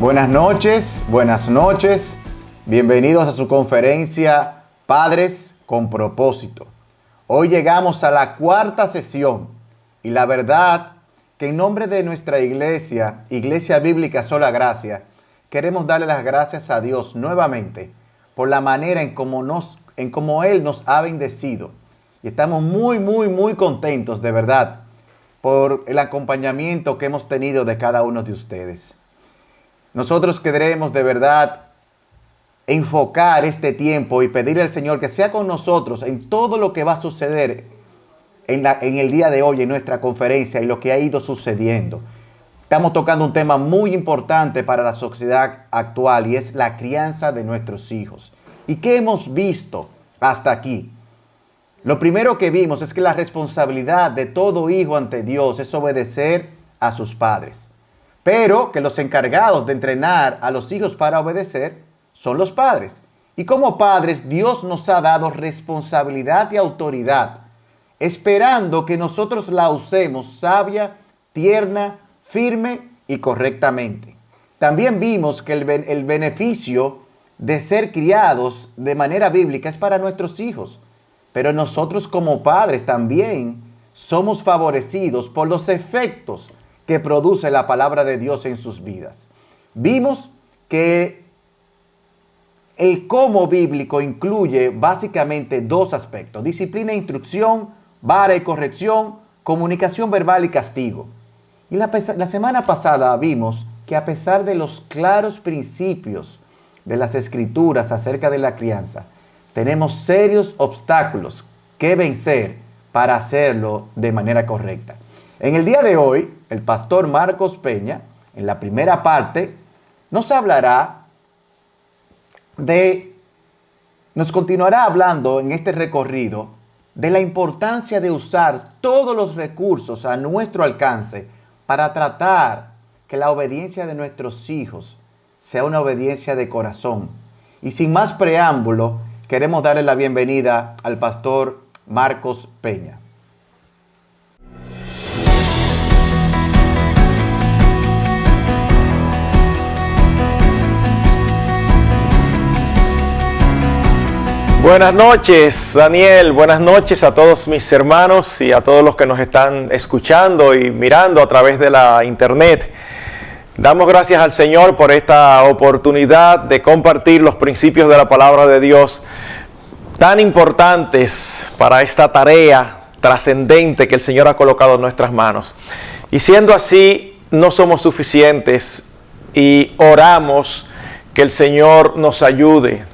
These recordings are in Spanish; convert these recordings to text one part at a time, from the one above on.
Buenas noches. Bienvenidos a su conferencia Padres con Propósito. Hoy llegamos a la cuarta sesión y la verdad que en nombre de nuestra iglesia, Iglesia Bíblica Sola Gracia, queremos darle las gracias a Dios nuevamente por la manera en cómo Él nos ha bendecido. Y estamos muy contentos de verdad por el acompañamiento que hemos tenido de cada uno de ustedes. Nosotros queremos de verdad enfocar este tiempo y pedirle al Señor que sea con nosotros en todo lo que va a suceder en el día de hoy en nuestra conferencia y lo que ha ido sucediendo. Estamos tocando un tema muy importante para la sociedad actual y es la crianza de nuestros hijos. ¿Y qué hemos visto hasta aquí? Lo primero que vimos es que la responsabilidad de todo hijo ante Dios es obedecer a sus padres. Pero que los encargados de entrenar a los hijos para obedecer son los padres. Y como padres, Dios nos ha dado responsabilidad y autoridad, esperando que nosotros la usemos sabia, tierna, firme y correctamente. También vimos que el beneficio de ser criados de manera bíblica es para nuestros hijos. Pero nosotros como padres también somos favorecidos por los efectos que produce la palabra de Dios en sus vidas. Vimos que el cómo bíblico incluye básicamente dos aspectos: disciplina e instrucción, vara y corrección, comunicación verbal y castigo. Y la semana pasada vimos que a pesar de los claros principios de las Escrituras acerca de la crianza, tenemos serios obstáculos que vencer para hacerlo de manera correcta. En el día de hoy, el pastor Marcos Peña, en la primera parte, nos continuará hablando en este recorrido de la importancia de usar todos los recursos a nuestro alcance para tratar que la obediencia de nuestros hijos sea una obediencia de corazón. Y sin más preámbulo, queremos darle la bienvenida al pastor Marcos Peña. Buenas noches, Daniel. Buenas noches a todos mis hermanos y a todos los que nos están escuchando y mirando a través de la internet. Damos gracias al Señor por esta oportunidad de compartir los principios de la palabra de Dios tan importantes para esta tarea trascendente que el Señor ha colocado en nuestras manos. Y siendo así, no somos suficientes y oramos que el Señor nos ayude.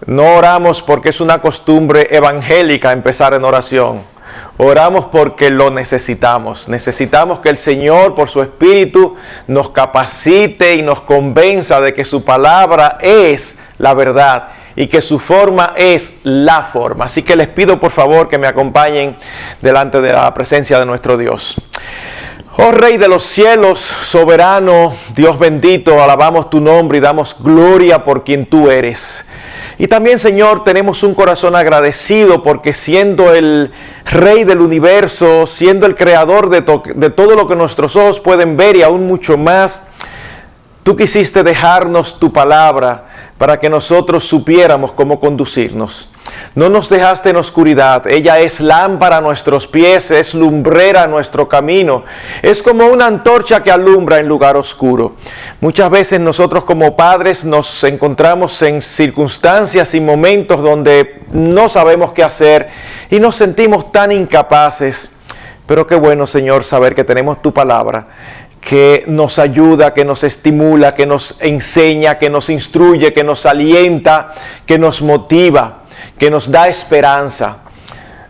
No oramos porque es una costumbre evangélica empezar en oración. Oramos porque lo necesitamos. Necesitamos que el Señor, por su Espíritu, nos capacite y nos convenza de que su palabra es la verdad y que su forma es la forma. Así que les pido por favor que me acompañen delante de la presencia de nuestro Dios. Oh Rey de los cielos, soberano, Dios bendito, alabamos tu nombre y damos gloria por quien tú eres. Y también, Señor, tenemos un corazón agradecido porque siendo el Rey del universo, siendo el creador de todo lo que nuestros ojos pueden ver y aún mucho más, tú quisiste dejarnos tu palabra para que nosotros supiéramos cómo conducirnos. No nos dejaste en oscuridad. Ella es lámpara a nuestros pies, es lumbrera a nuestro camino. Es como una antorcha que alumbra en lugar oscuro. Muchas veces nosotros como padres nos encontramos en circunstancias y momentos donde no sabemos qué hacer y nos sentimos tan incapaces. Pero qué bueno, Señor, saber que tenemos tu palabra, que nos ayuda, que nos estimula, que nos enseña, que nos instruye, que nos alienta, que nos motiva, que nos da esperanza.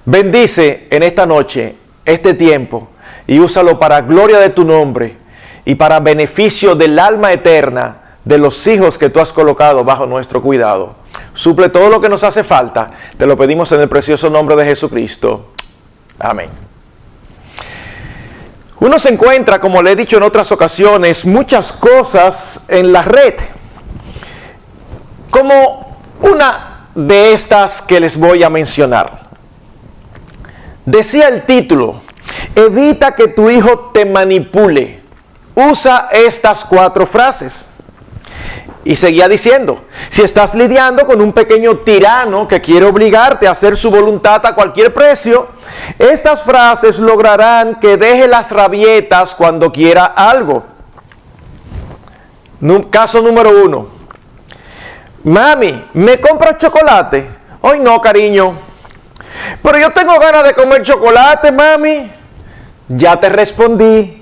Bendice en esta noche este tiempo y úsalo para gloria de tu nombre y para beneficio del alma eterna de los hijos que tú has colocado bajo nuestro cuidado. Suple todo lo que nos hace falta. Te lo pedimos en el precioso nombre de Jesucristo. Amén. Uno se encuentra, como le he dicho en otras ocasiones, muchas cosas en la red. Como una de estas que les voy a mencionar. Decía el título: evita que tu hijo te manipule. Usa estas 4 frases. Y seguía diciendo, si estás lidiando con un pequeño tirano que quiere obligarte a hacer su voluntad a cualquier precio, estas frases lograrán que deje las rabietas cuando quiera algo. Caso número 1. Mami, ¿me compras chocolate? Hoy no, cariño. Pero yo tengo ganas de comer chocolate, mami. Ya te respondí.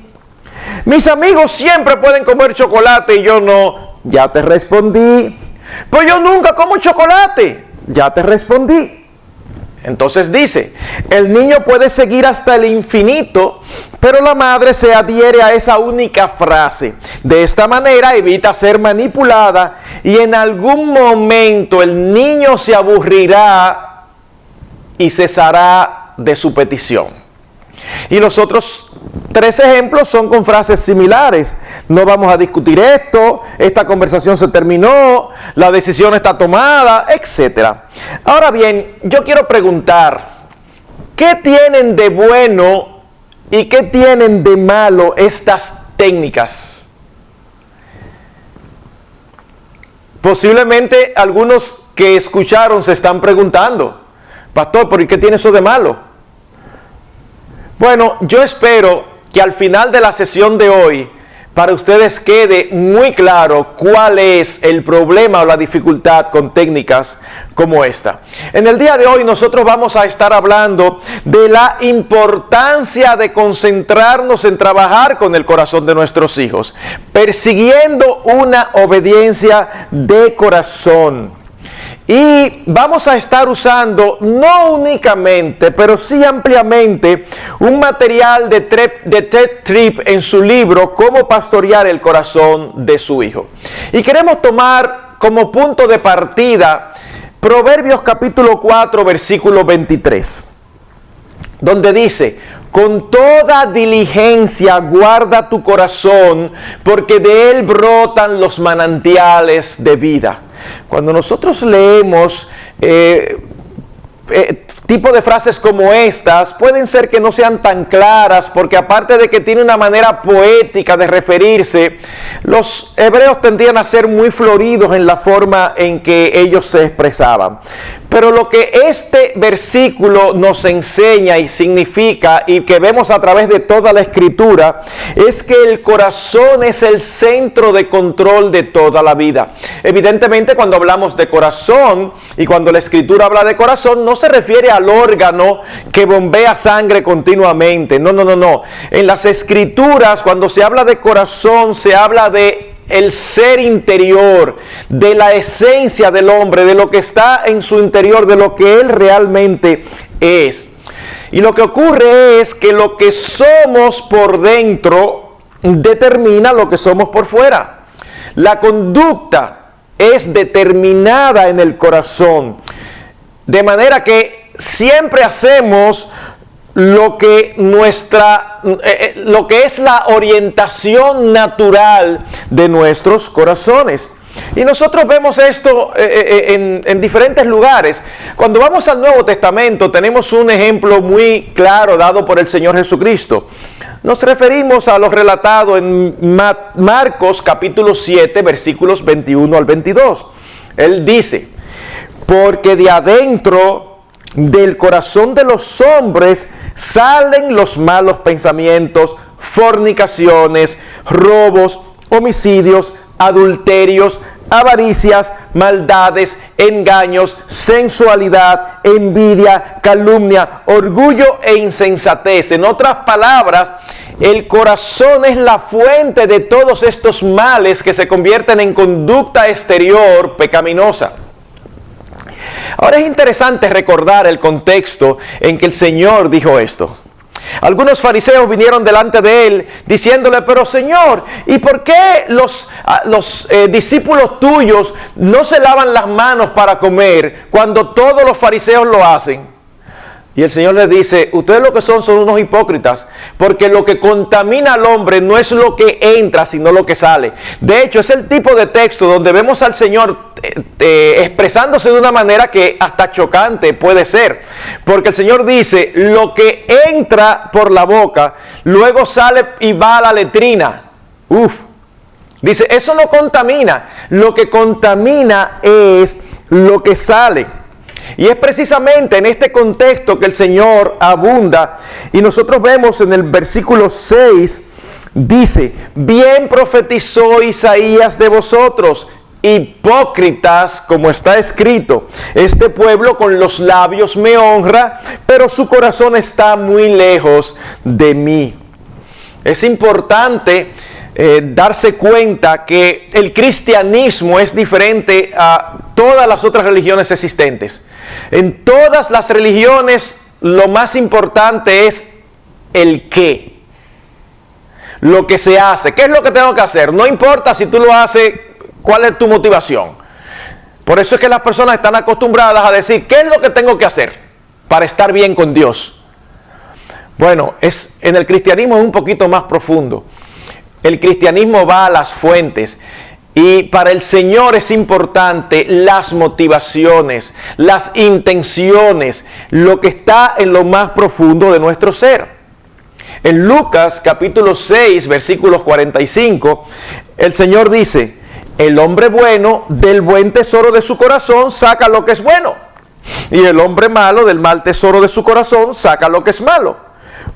Mis amigos siempre pueden comer chocolate y yo no. Ya te respondí. Pero yo nunca como chocolate. Ya te respondí. Entonces dice, el niño puede seguir hasta el infinito, pero la madre se adhiere a esa única frase. De esta manera evita ser manipulada y en algún momento el niño se aburrirá y cesará de su petición. Y los otros 3 ejemplos son con frases similares. No vamos a discutir esto, esta conversación se terminó, la decisión está tomada, etc. Ahora bien, yo quiero preguntar, ¿qué tienen de bueno y qué tienen de malo estas técnicas? Posiblemente algunos que escucharon se están preguntando, pastor, ¿por qué tiene eso de malo? Bueno, yo espero que al final de la sesión de hoy, para ustedes quede muy claro cuál es el problema o la dificultad con técnicas como esta. En el día de hoy nosotros vamos a estar hablando de la importancia de concentrarnos en trabajar con el corazón de nuestros hijos, persiguiendo una obediencia de corazón. Y vamos a estar usando, no únicamente, pero sí ampliamente, un material de Ted Tripp en su libro, Cómo pastorear el corazón de su hijo. Y queremos tomar como punto de partida Proverbios capítulo 4, versículo 23, donde dice, con toda diligencia guarda tu corazón, porque de él brotan los manantiales de vida. Cuando nosotros leemos tipo de frases como estas, pueden ser que no sean tan claras, porque aparte de que tiene una manera poética de referirse, los hebreos tendían a ser muy floridos en la forma en que ellos se expresaban. Pero lo que este versículo nos enseña y significa, y que vemos a través de toda la escritura, es que el corazón es el centro de control de toda la vida. Evidentemente, cuando hablamos de corazón y cuando la escritura habla de corazón, no se refiere al órgano que bombea sangre continuamente. No. En las escrituras, cuando se habla de corazón, se habla de el ser interior, de la esencia del hombre, de lo que está en su interior, de lo que él realmente es. Y lo que ocurre es que lo que somos por dentro determina lo que somos por fuera. La conducta es determinada en el corazón, de manera que siempre hacemos lo que es la orientación natural de nuestros corazones. Y nosotros vemos esto en diferentes lugares. Cuando vamos al Nuevo Testamento tenemos un ejemplo muy claro dado por el Señor Jesucristo. Nos referimos a lo relatado en Marcos capítulo 7 versículos 21 al 22. Él dice, porque de adentro del corazón de los hombres salen los malos pensamientos, fornicaciones, robos, homicidios, adulterios, avaricias, maldades, engaños, sensualidad, envidia, calumnia, orgullo e insensatez. En otras palabras, el corazón es la fuente de todos estos males que se convierten en conducta exterior pecaminosa. Ahora es interesante recordar el contexto en que el Señor dijo esto. Algunos fariseos vinieron delante de él diciéndole, pero Señor, ¿y por qué los discípulos tuyos no se lavan las manos para comer cuando todos los fariseos lo hacen? Y el Señor les dice, ustedes lo que son unos hipócritas, porque lo que contamina al hombre no es lo que entra, sino lo que sale. De hecho, es el tipo de texto donde vemos al Señor expresándose de una manera que hasta chocante puede ser. Porque el Señor dice, lo que entra por la boca, luego sale y va a la letrina. Dice, eso no contamina. Lo que contamina es lo que sale. Y es precisamente en este contexto que el Señor abunda. Y nosotros vemos en el versículo 6, dice, bien profetizó Isaías de vosotros, hipócritas, como está escrito, este pueblo con los labios me honra, pero su corazón está muy lejos de mí. Es importante darse cuenta que el cristianismo es diferente a todas las otras religiones existentes. En todas las religiones lo más importante es el qué, lo que se hace. ¿Qué es lo que tengo que hacer? No importa si tú lo haces, cuál es tu motivación. Por eso es que las personas están acostumbradas a decir, ¿qué es lo que tengo que hacer para estar bien con Dios? Bueno, en el cristianismo es un poquito más profundo. El cristianismo va a las fuentes. Y para el Señor es importante las motivaciones, las intenciones, lo que está en lo más profundo de nuestro ser. En Lucas capítulo 6, versículos 45, el Señor dice, el hombre bueno del buen tesoro de su corazón saca lo que es bueno, y el hombre malo del mal tesoro de su corazón saca lo que es malo,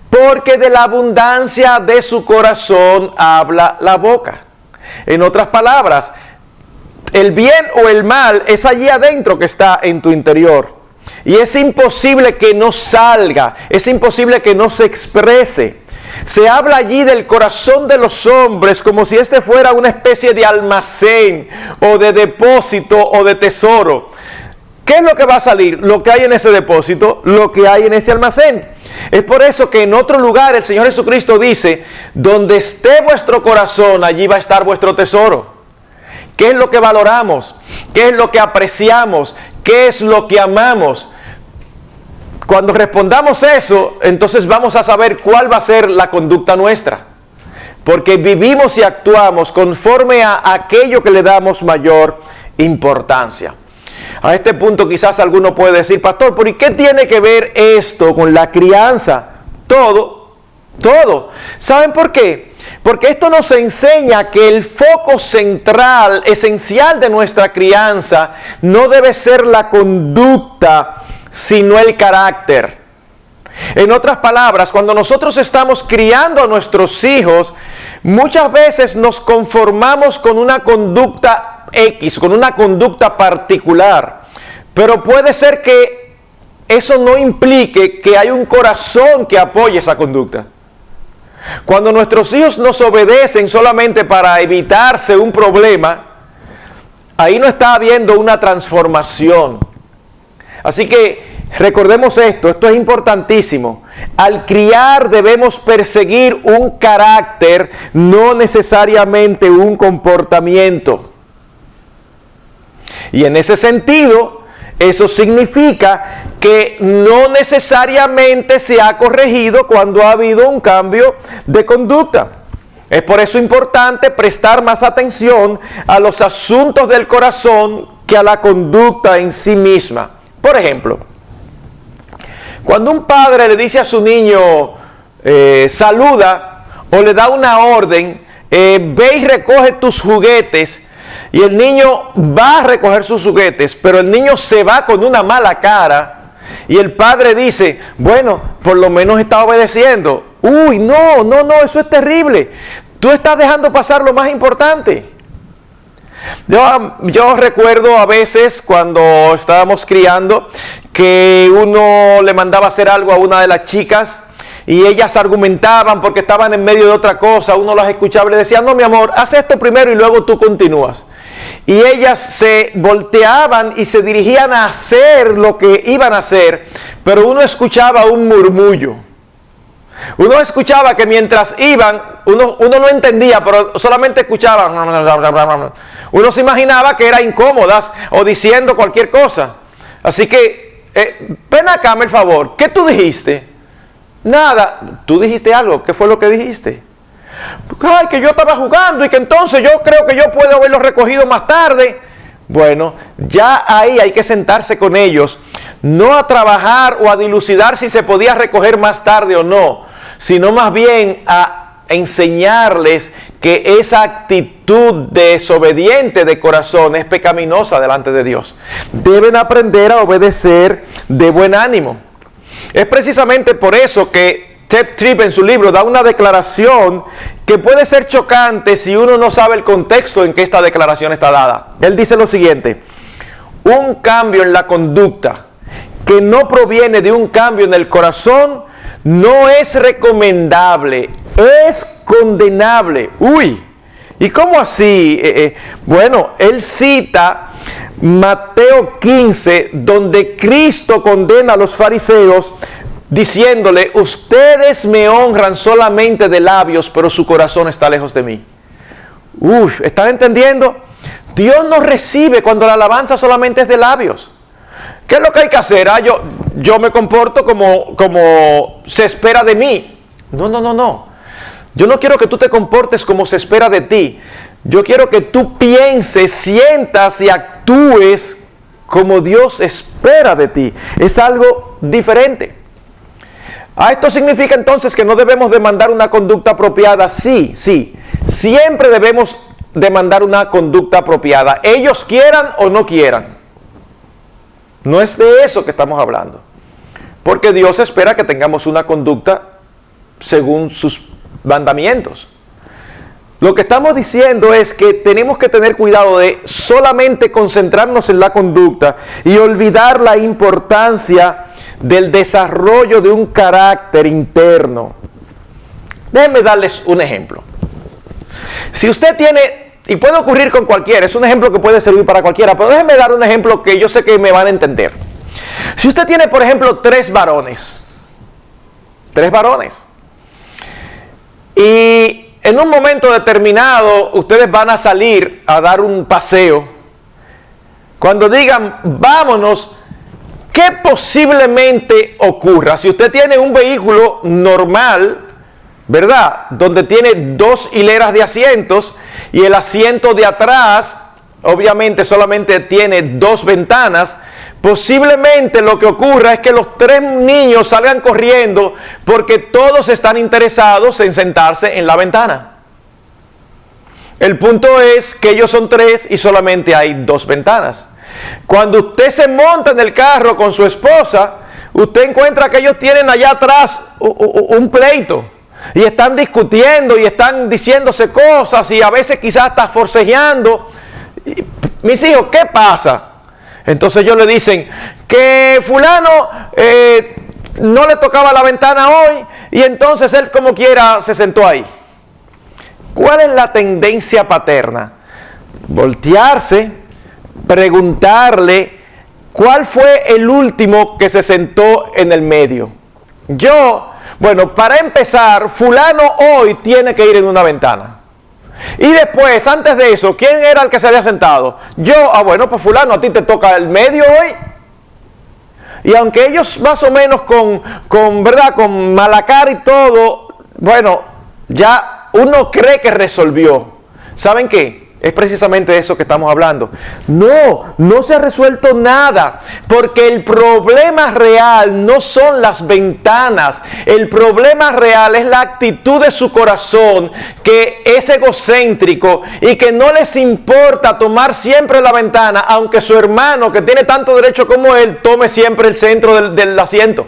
porque de la abundancia de su corazón habla la boca. En otras palabras, el bien o el mal es allí adentro que está en tu interior. Y es imposible que no salga, es imposible que no se exprese. Se habla allí del corazón de los hombres como si este fuera una especie de almacén o de depósito o de tesoro. ¿Qué es lo que va a salir? Lo que hay en ese depósito, lo que hay en ese almacén. Es por eso que en otro lugar el Señor Jesucristo dice, donde esté vuestro corazón, allí va a estar vuestro tesoro. ¿Qué es lo que valoramos? ¿Qué es lo que apreciamos? ¿Qué es lo que amamos? Cuando respondamos eso, entonces vamos a saber cuál va a ser la conducta nuestra. Porque vivimos y actuamos conforme a aquello que le damos mayor importancia. A este punto quizás alguno puede decir, pastor, ¿pero y qué tiene que ver esto con la crianza? Todo. ¿Saben por qué? Porque esto nos enseña que el foco central, esencial de nuestra crianza, no debe ser la conducta, sino el carácter. En otras palabras, cuando nosotros estamos criando a nuestros hijos, muchas veces nos conformamos con una conducta X, con una conducta particular, pero puede ser que eso no implique que hay un corazón que apoye esa conducta. Cuando nuestros hijos nos obedecen solamente para evitarse un problema, ahí no está habiendo una transformación. Así que recordemos esto es importantísimo. Al criar debemos perseguir un carácter, no necesariamente un comportamiento. Y en ese sentido, eso significa que no necesariamente se ha corregido cuando ha habido un cambio de conducta. Es por eso importante prestar más atención a los asuntos del corazón que a la conducta en sí misma. Por ejemplo, cuando un padre le dice a su niño, saluda, o le da una orden, ve y recoge tus juguetes, y el niño va a recoger sus juguetes, pero el niño se va con una mala cara, y el padre dice, bueno, por lo menos está obedeciendo. Uy, no, eso es terrible. Tú estás dejando pasar lo más importante. Yo recuerdo a veces cuando estábamos criando que uno le mandaba hacer algo a una de las chicas y ellas argumentaban porque estaban en medio de otra cosa. Uno las escuchaba y le decía, no, mi amor, haz esto primero y luego tú continúas. Y ellas se volteaban y se dirigían a hacer lo que iban a hacer, pero uno escuchaba un murmullo. Uno escuchaba que mientras iban, uno no entendía, pero solamente escuchaba. Uno se imaginaba que eran incómodas o diciendo cualquier cosa. Así que, ven acá, por favor, ¿qué tú dijiste? Nada, tú dijiste algo, ¿qué fue lo que dijiste? Ay, que yo estaba jugando y que entonces yo creo que yo puedo haberlo recogido más tarde. Bueno, ya ahí hay que sentarse con ellos, no a trabajar o a dilucidar si se podía recoger más tarde o no, sino más bien a enseñarles que esa actitud desobediente de corazón es pecaminosa delante de Dios. Deben aprender a obedecer de buen ánimo. Es precisamente por eso que Ted Tripp en su libro da una declaración que puede ser chocante si uno no sabe el contexto en que esta declaración está dada. Él dice lo siguiente: un cambio en la conducta que no proviene de un cambio en el corazón no es recomendable, es condenable. Uy, ¿y cómo así? Bueno, él cita Mateo 15, donde Cristo condena a los fariseos diciéndole: ustedes me honran solamente de labios, pero su corazón está lejos de mí. Uy, ¿están entendiendo? Dios no recibe cuando la alabanza solamente es de labios. ¿Qué es lo que hay que hacer? Yo me comporto como se espera de mí. No. Yo no quiero que tú te comportes como se espera de ti. Yo quiero que tú pienses, sientas y actúes como Dios espera de ti. Es algo diferente. ¿Esto significa entonces que no debemos demandar una conducta apropiada? Sí. Siempre debemos demandar una conducta apropiada. Ellos quieran o no quieran. No es de eso que estamos hablando. Porque Dios espera que tengamos una conducta según sus mandamientos. Lo que estamos diciendo es que tenemos que tener cuidado de solamente concentrarnos en la conducta y olvidar la importancia del desarrollo de un carácter interno. Déjenme darles un ejemplo. Si usted tiene, y puede ocurrir con cualquiera, es un ejemplo que puede servir para cualquiera, pero déjenme dar un ejemplo que yo sé que me van a entender. Si usted tiene, por ejemplo, tres varones, y en un momento determinado ustedes van a salir a dar un paseo, cuando digan vámonos, ¿qué posiblemente ocurra? Si usted tiene un vehículo normal, ¿verdad?, donde tiene dos hileras de asientos y el asiento de atrás obviamente solamente tiene dos ventanas, posiblemente lo que ocurra es que los tres niños salgan corriendo porque todos están interesados en sentarse en la ventana. El punto es que ellos son tres y solamente hay dos ventanas. Cuando usted se monta en el carro con su esposa, usted encuentra que ellos tienen allá atrás un pleito. Y están discutiendo y están diciéndose cosas y a veces quizás hasta forcejeando. Mis hijos, ¿qué pasa? Entonces ellos le dicen que fulano no le tocaba la ventana hoy y entonces él como quiera se sentó ahí. ¿Cuál es la tendencia paterna? Voltearse, preguntarle cuál fue el último que se sentó en el medio. Bueno, para empezar, fulano hoy tiene que ir en una ventana. Y después, antes de eso, ¿quién era el que se había sentado? Bueno, pues fulano, a ti te toca el medio hoy. Y aunque ellos más o menos con mala cara y todo, bueno, ya uno cree que resolvió. ¿Saben qué? Es precisamente de eso que estamos hablando. No se ha resuelto nada, porque el problema real no son las ventanas. El problema real es la actitud de su corazón, que es egocéntrico y que no les importa tomar siempre la ventana, aunque su hermano, que tiene tanto derecho como él, tome siempre el centro del asiento.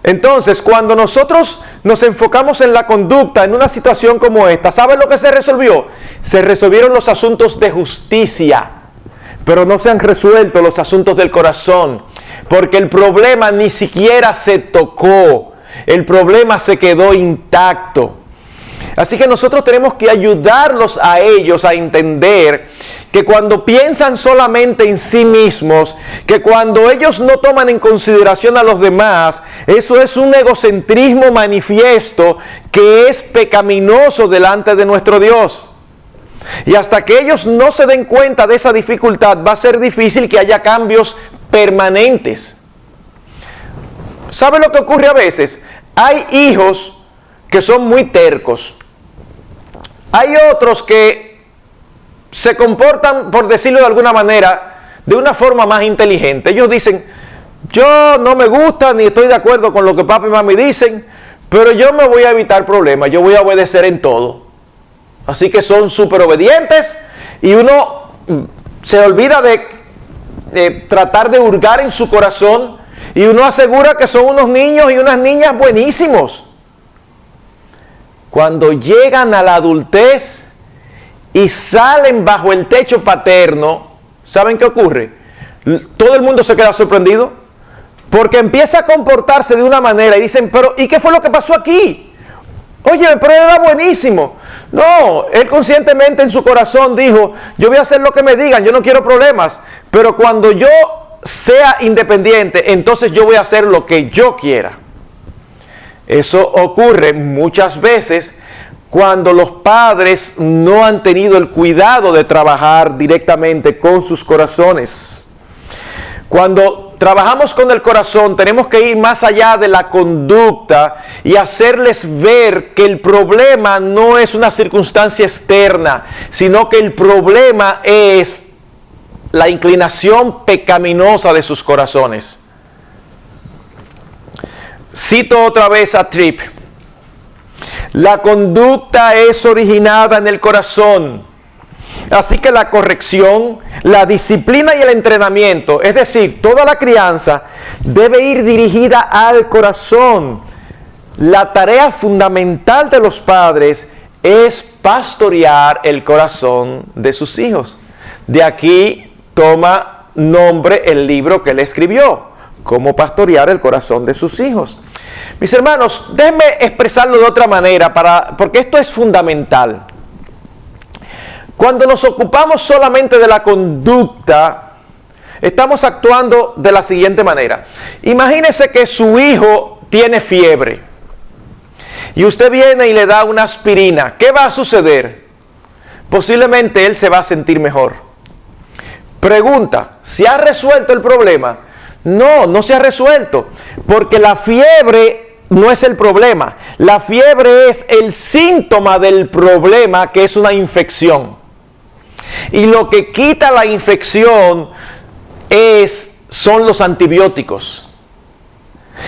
Entonces, cuando nosotros nos enfocamos en la conducta en una situación como esta, ¿saben lo que se resolvió? Se resolvieron los asuntos de justicia, pero no se han resuelto los asuntos del corazón, porque el problema ni siquiera se tocó, el problema se quedó intacto. Así que nosotros tenemos que ayudarlos a ellos a entender que cuando piensan solamente en sí mismos, que cuando ellos no toman en consideración a los demás, eso es un egocentrismo manifiesto que es pecaminoso delante de nuestro Dios. Y hasta que ellos no se den cuenta de esa dificultad, va a ser difícil que haya cambios permanentes. ¿Sabe lo que ocurre a veces? Hay hijos que son muy tercos. Hay otros que se comportan, por decirlo de alguna manera, de una forma más inteligente. Ellos dicen, yo no me gusta ni estoy de acuerdo con lo que papi y mami dicen, pero yo me voy a evitar problemas, yo voy a obedecer en todo. Así que son súper obedientes y uno se olvida de tratar de hurgar en su corazón y uno asegura que son unos niños y unas niñas buenísimos. Cuando llegan a la adultez y salen bajo el techo paterno, ¿saben qué ocurre? Todo el mundo se queda sorprendido porque empieza a comportarse de una manera y dicen, pero ¿y qué fue lo que pasó aquí? Oye, pero él era buenísimo. No, él conscientemente en su corazón dijo, yo voy a hacer lo que me digan, yo no quiero problemas, pero cuando yo sea independiente, entonces yo voy a hacer lo que yo quiera. Eso ocurre muchas veces cuando los padres no han tenido el cuidado de trabajar directamente con sus corazones. Cuando trabajamos con el corazón, tenemos que ir más allá de la conducta y hacerles ver que el problema no es una circunstancia externa, sino que el problema es la inclinación pecaminosa de sus corazones. Cito otra vez a Tripp. La conducta es originada en el corazón. Así que la corrección, la disciplina y el entrenamiento, es decir, toda la crianza, debe ir dirigida al corazón. La tarea fundamental de los padres es pastorear el corazón de sus hijos. De aquí toma nombre el libro que él escribió, Cómo pastorear el corazón de sus hijos. Mis hermanos, déjenme expresarlo de otra manera, porque esto es fundamental. Cuando nos ocupamos solamente de la conducta, estamos actuando de la siguiente manera. Imagínese que su hijo tiene fiebre y usted viene y le da una aspirina. ¿Qué va a suceder? Posiblemente él se va a sentir mejor. Pregunta, ¿se ha resuelto el problema? No, no se ha resuelto, porque la fiebre no es el problema. La fiebre es el síntoma del problema, que es una infección. Y lo que quita la infección son los antibióticos.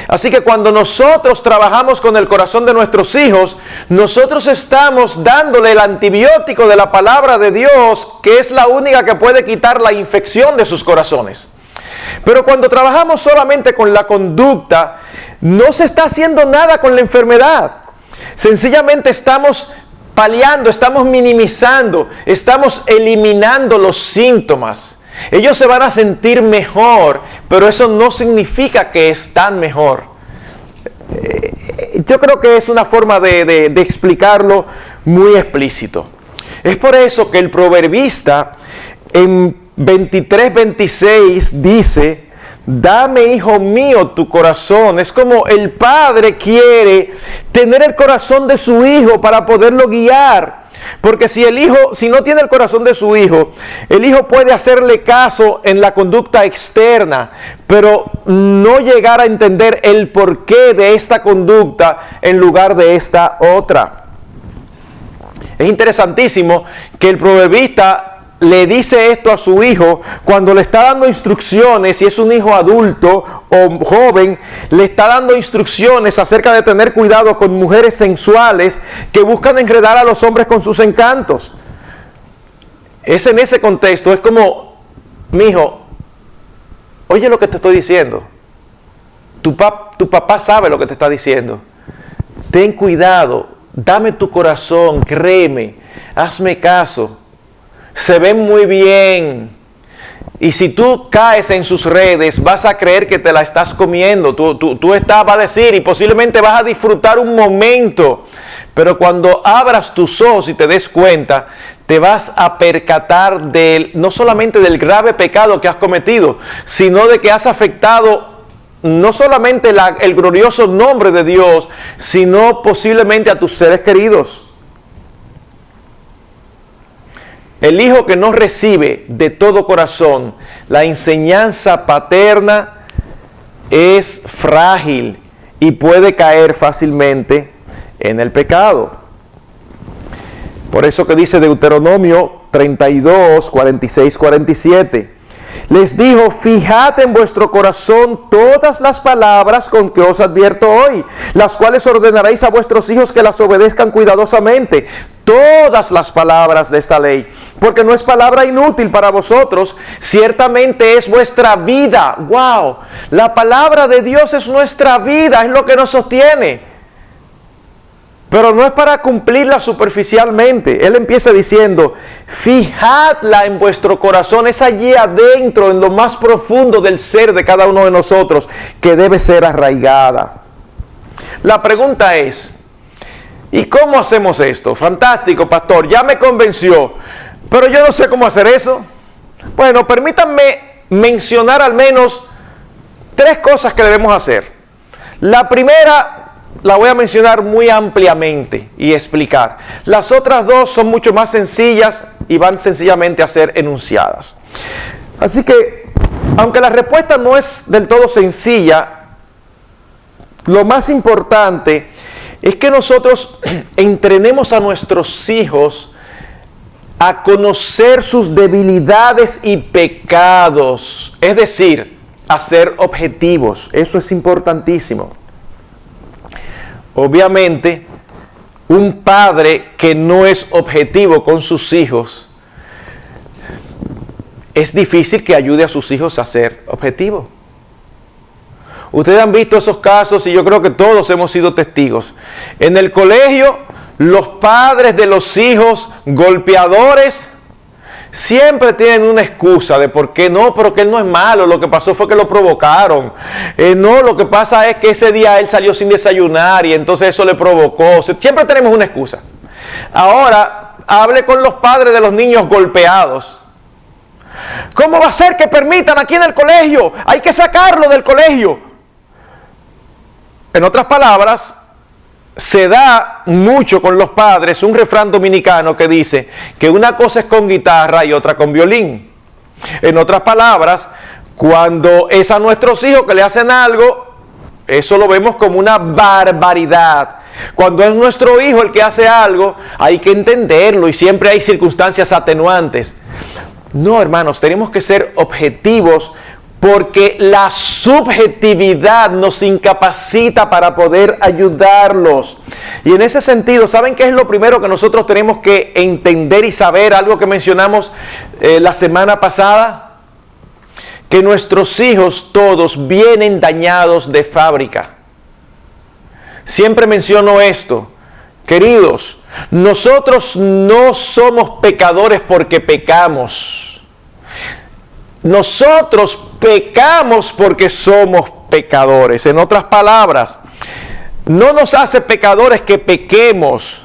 Así que cuando nosotros trabajamos con el corazón de nuestros hijos, nosotros estamos dándole el antibiótico de la palabra de Dios, que es la única que puede quitar la infección de sus corazones. Pero cuando trabajamos solamente con la conducta, no se está haciendo nada con la enfermedad. Sencillamente estamos paliando, estamos minimizando, estamos eliminando los síntomas. Ellos se van a sentir mejor, pero eso no significa que están mejor. Yo creo que es una forma de explicarlo muy explícito. Es por eso que el proverbista en 23:26 dice, dame, hijo mío, tu corazón. Es como el padre quiere tener el corazón de su hijo para poderlo guiar. Porque si no tiene el corazón de su hijo, el hijo puede hacerle caso en la conducta externa, pero no llegar a entender el porqué de esta conducta en lugar de esta otra. Es interesantísimo que el proverbista le dice esto a su hijo cuando le está dando instrucciones, si es un hijo adulto o joven, le está dando instrucciones acerca de tener cuidado con mujeres sensuales que buscan enredar a los hombres con sus encantos. Es en ese contexto, es como, mi hijo, oye lo que te estoy diciendo. Tu papá sabe lo que te está diciendo. Ten cuidado, dame tu corazón, créeme, hazme caso. Se ven muy bien. Y si tú caes en sus redes, vas a creer que te la estás comiendo. Tú vas a decir y posiblemente vas a disfrutar un momento. Pero cuando abras tus ojos y te des cuenta, te vas a percatar no solamente del grave pecado que has cometido, sino de que has afectado no solamente el glorioso nombre de Dios, sino posiblemente a tus seres queridos. El hijo que no recibe de todo corazón la enseñanza paterna es frágil y puede caer fácilmente en el pecado. Por eso que dice Deuteronomio 32, 46, 47. les dijo: fijad en vuestro corazón todas las palabras con que os advierto hoy, las cuales ordenaréis a vuestros hijos que las obedezcan cuidadosamente. Todas las palabras de esta ley, porque no es palabra inútil para vosotros, ciertamente es vuestra vida. ¡Wow! La palabra de Dios es nuestra vida, es lo que nos sostiene. Pero no es para cumplirla superficialmente. Él empieza diciendo: fijadla en vuestro corazón, es allí adentro, en lo más profundo del ser de cada uno de nosotros, que debe ser arraigada. La pregunta es: ¿y cómo hacemos esto? Fantástico, pastor, ya me convenció, pero yo no sé cómo hacer eso. Bueno, permítanme mencionar al menos 3 cosas que debemos hacer. La primera la voy a mencionar muy ampliamente y explicar. Las otras 2 son mucho más sencillas y van sencillamente a ser enunciadas. Así que, aunque la respuesta no es del todo sencilla, lo más importante es que nosotros entrenemos a nuestros hijos a conocer sus debilidades y pecados, es decir, a ser objetivos. Eso es importantísimo. Obviamente, un padre que no es objetivo con sus hijos, es difícil que ayude a sus hijos a ser objetivos. Ustedes han visto esos casos y yo creo que todos hemos sido testigos. En el colegio, los padres de los hijos golpeadores siempre tienen una excusa de por qué no, pero que él no es malo, lo que pasó fue que lo provocaron. No, lo que pasa es que ese día él salió sin desayunar y entonces eso le provocó. Siempre tenemos una excusa. Ahora, hable con los padres de los niños golpeados. ¿Cómo va a ser que permitan aquí en el colegio? Hay que sacarlo del colegio. En otras palabras, se da mucho con los padres un refrán dominicano que dice que una cosa es con guitarra y otra con violín. En otras palabras, cuando es a nuestros hijos que le hacen algo, eso lo vemos como una barbaridad. Cuando es nuestro hijo el que hace algo, hay que entenderlo y siempre hay circunstancias atenuantes. No, hermanos, tenemos que ser objetivos, porque la subjetividad nos incapacita para poder ayudarlos. Y en ese sentido, ¿saben qué es lo primero que nosotros tenemos que entender y saber? Algo que mencionamos la semana pasada. Que nuestros hijos todos vienen dañados de fábrica. Siempre menciono esto. Queridos, nosotros no somos pecadores porque pecamos. Nosotros pecamos porque somos pecadores. En otras palabras, no nos hace pecadores que pequemos.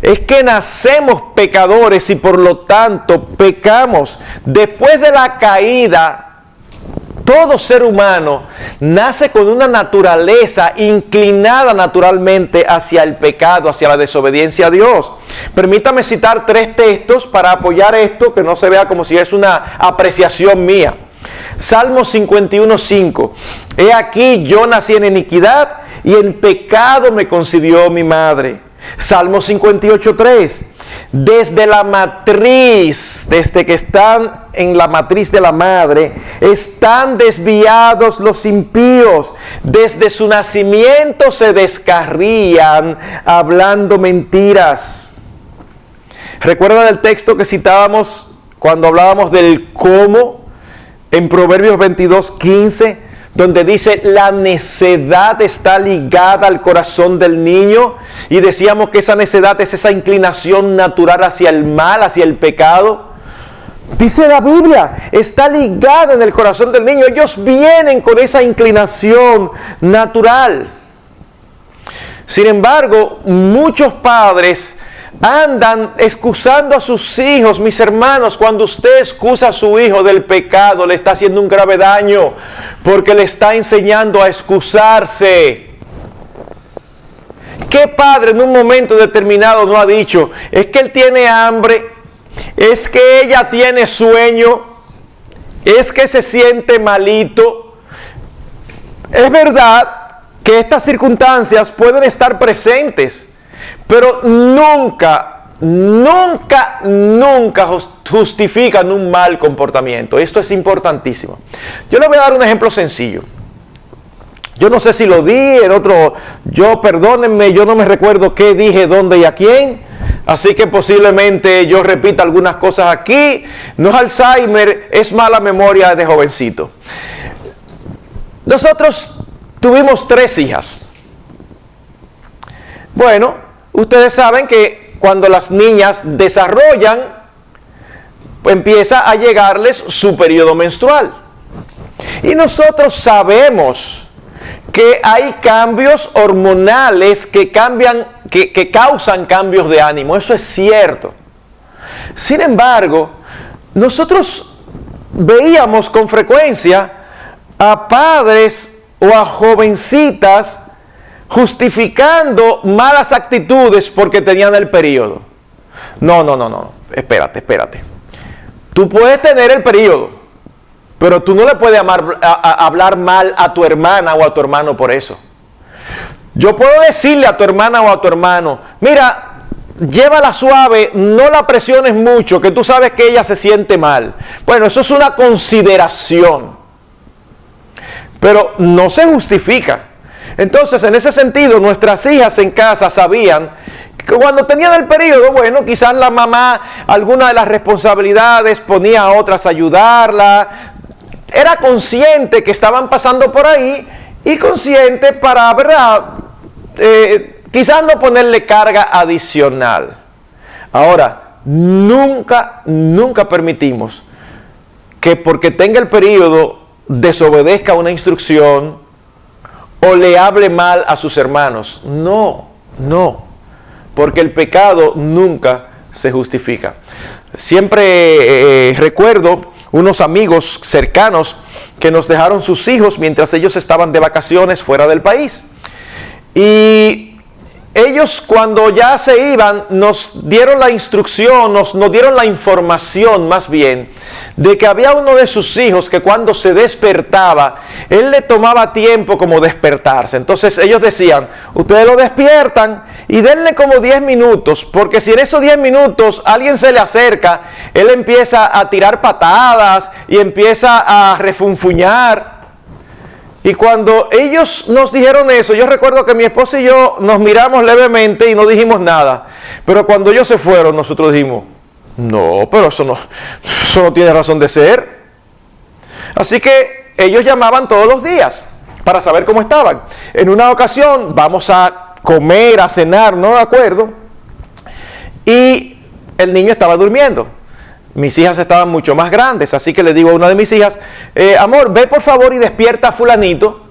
Es que nacemos pecadores y por lo tanto pecamos. Después de la caída, todo ser humano nace con una naturaleza inclinada naturalmente hacia el pecado, hacia la desobediencia a Dios. Permítame citar 3 textos para apoyar esto, que no se vea como si es una apreciación mía. Salmo 51:5. He aquí yo nací en iniquidad y en pecado me concibió mi madre. Salmo 58:3. Desde la matriz, desde que están en la matriz de la madre, están desviados los impíos. Desde su nacimiento se descarrían hablando mentiras. ¿Recuerdan el texto que citábamos cuando hablábamos del cómo en Proverbios 22:15? Donde dice: la necedad está ligada al corazón del niño, y decíamos que esa necedad es esa inclinación natural hacia el mal, hacia el pecado. Dice la Biblia, está ligada en el corazón del niño. Ellos vienen con esa inclinación natural. Sin embargo, muchos padres andan excusando a sus hijos. Mis hermanos, cuando usted excusa a su hijo del pecado, le está haciendo un grave daño, porque le está enseñando a excusarse. ¿Qué padre en un momento determinado no ha dicho: es que él tiene hambre, es que ella tiene sueño, es que se siente malito? Es verdad que estas circunstancias pueden estar presentes, pero nunca nunca justifican un mal comportamiento. Esto es importantísimo. Yo le voy a dar un ejemplo sencillo. Yo no sé si lo di, perdónenme, yo no me recuerdo qué dije, dónde y a quién. Así que posiblemente yo repita algunas cosas aquí. No es Alzheimer, es mala memoria de jovencito. Nosotros tuvimos 3 hijas. Bueno, ustedes saben que cuando las niñas desarrollan, empieza a llegarles su periodo menstrual. Y nosotros sabemos que hay cambios hormonales que causan cambios de ánimo. Eso es cierto. Sin embargo, nosotros veíamos con frecuencia a padres o a jovencitas justificando malas actitudes porque tenían el periodo. No. Espérate. Tú puedes tener el periodo, pero tú no le puedes hablar mal a tu hermana o a tu hermano por eso. Yo puedo decirle a tu hermana o a tu hermano, mira, llévala suave, no la presiones mucho, que tú sabes que ella se siente mal. Bueno, eso es una consideración, pero no se justifica. Entonces, en ese sentido, nuestras hijas en casa sabían que cuando tenían el periodo, bueno, quizás la mamá, alguna de las responsabilidades, ponía a otras a ayudarla. Era consciente que estaban pasando por ahí y consciente para, ¿verdad? Quizás no ponerle carga adicional. Ahora, nunca permitimos que porque tenga el periodo desobedezca una instrucción o le hable mal a sus hermanos. No, porque el pecado nunca se justifica. Siempre recuerdo unos amigos cercanos que nos dejaron sus hijos mientras ellos estaban de vacaciones fuera del país. Y ellos, cuando ya se iban, nos dieron la instrucción, nos dieron la información más bien, de que había uno de sus hijos que cuando se despertaba, él le tomaba tiempo como despertarse. Entonces ellos decían, ustedes lo despiertan y denle como 10 minutos, porque si en esos 10 minutos alguien se le acerca, él empieza a tirar patadas y empieza a refunfuñar. Y cuando ellos nos dijeron eso, yo recuerdo que mi esposa y yo nos miramos levemente y no dijimos nada. Pero cuando ellos se fueron, nosotros dijimos, no, pero eso no tiene razón de ser. Así que ellos llamaban todos los días para saber cómo estaban. En una ocasión, vamos a comer, a cenar, ¿no? De acuerdo. Y el niño estaba durmiendo. Mis hijas estaban mucho más grandes, así que le digo a una de mis hijas, amor, ve por favor y despierta a fulanito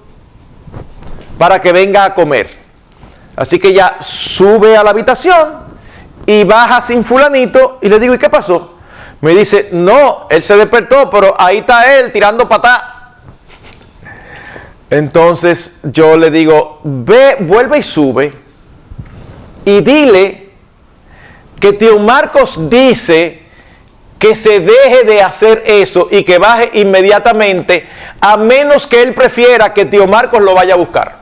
para que venga a comer. Así que ella sube a la habitación y baja sin fulanito y le digo, ¿y qué pasó? Me dice, no, él se despertó, pero ahí está él tirando patá. Entonces yo le digo, ve, vuelve y sube y dile que tío Marcos dice que se deje de hacer eso y que baje inmediatamente, a menos que él prefiera que tío Marcos lo vaya a buscar.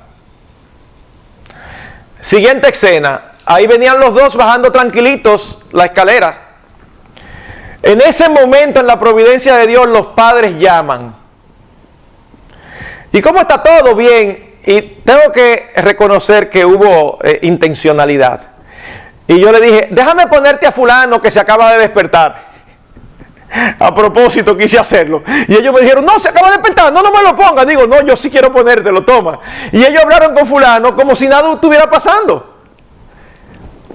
Siguiente escena, ahí venían los dos bajando tranquilitos la escalera. En ese momento, en la providencia de Dios, los padres llaman. ¿Y cómo está todo? Bien. Y tengo que reconocer que hubo intencionalidad. Y yo le dije, déjame ponerte a fulano que se acaba de despertar. A propósito quise hacerlo. Y ellos me dijeron, no, se acaba de despertar, no me lo pongas. Digo, no, yo sí quiero ponértelo, toma. Y ellos hablaron con fulano como si nada estuviera pasando.